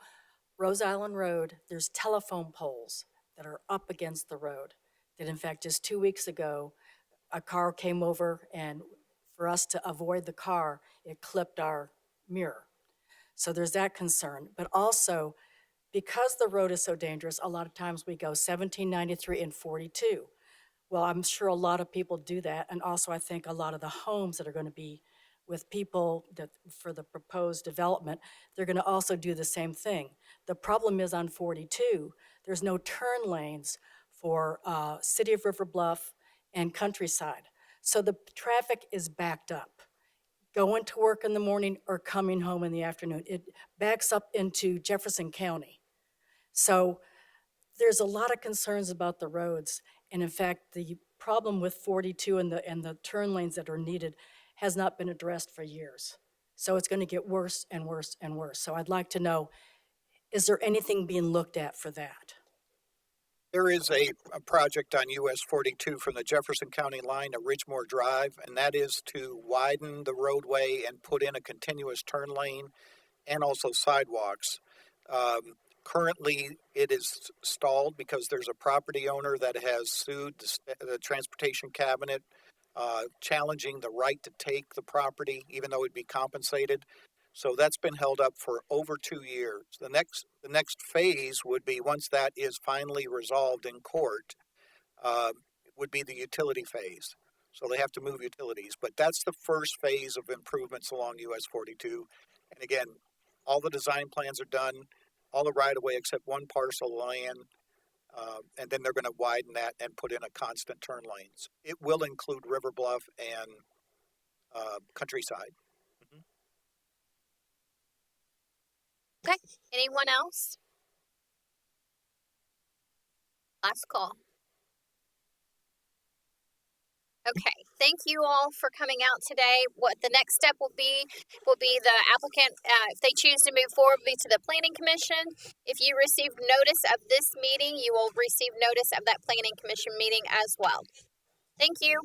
Rose Island Road, there's telephone poles that are up against the road that, in fact, just 2 weeks ago, a car came over, and for us to avoid the car, it clipped our mirror. So there's that concern. But also, because the road is so dangerous, a lot of times we go 1793 and 42. Well, I'm sure a lot of people do that. And also, I think a lot of the homes that are going to be with people that for the proposed development, they're going to also do the same thing. The problem is on 42, there's no turn lanes for City of River Bluff and Countryside. So the traffic is backed up. Going to work in the morning or coming home in the afternoon. It backs up into Jefferson County. So there's a lot of concerns about the roads. And in fact, the problem with 42 and the turn lanes that are needed has not been addressed for years. So it's going to get worse and worse and worse. So I'd like to know, is there anything being looked at for that?
There is a project on US 42 from the Jefferson County line to Ridgemore Drive, and that is to widen the roadway and put in a continuous turn lane and also sidewalks. Currently, it is stalled because there's a property owner that has sued the Transportation Cabinet, challenging the right to take the property, even though it'd be compensated. So that's been held up for over 2 years. The next phase would be, once that is finally resolved in court, uh, would be the utility phase. So they have to move utilities, but that's the first phase of improvements along US 42. And again, all the design plans are done, all the right of way except one parcel of land, and then they're going to widen that and put in a constant turn lanes. It will include River Bluff and Countryside.
Okay. Anyone else? Last call. Okay, thank you all for coming out today. What the next step will be the applicant, if they choose to move forward, will be to the Planning Commission. If you receive notice of this meeting, you will receive notice of that Planning Commission meeting as well. Thank you.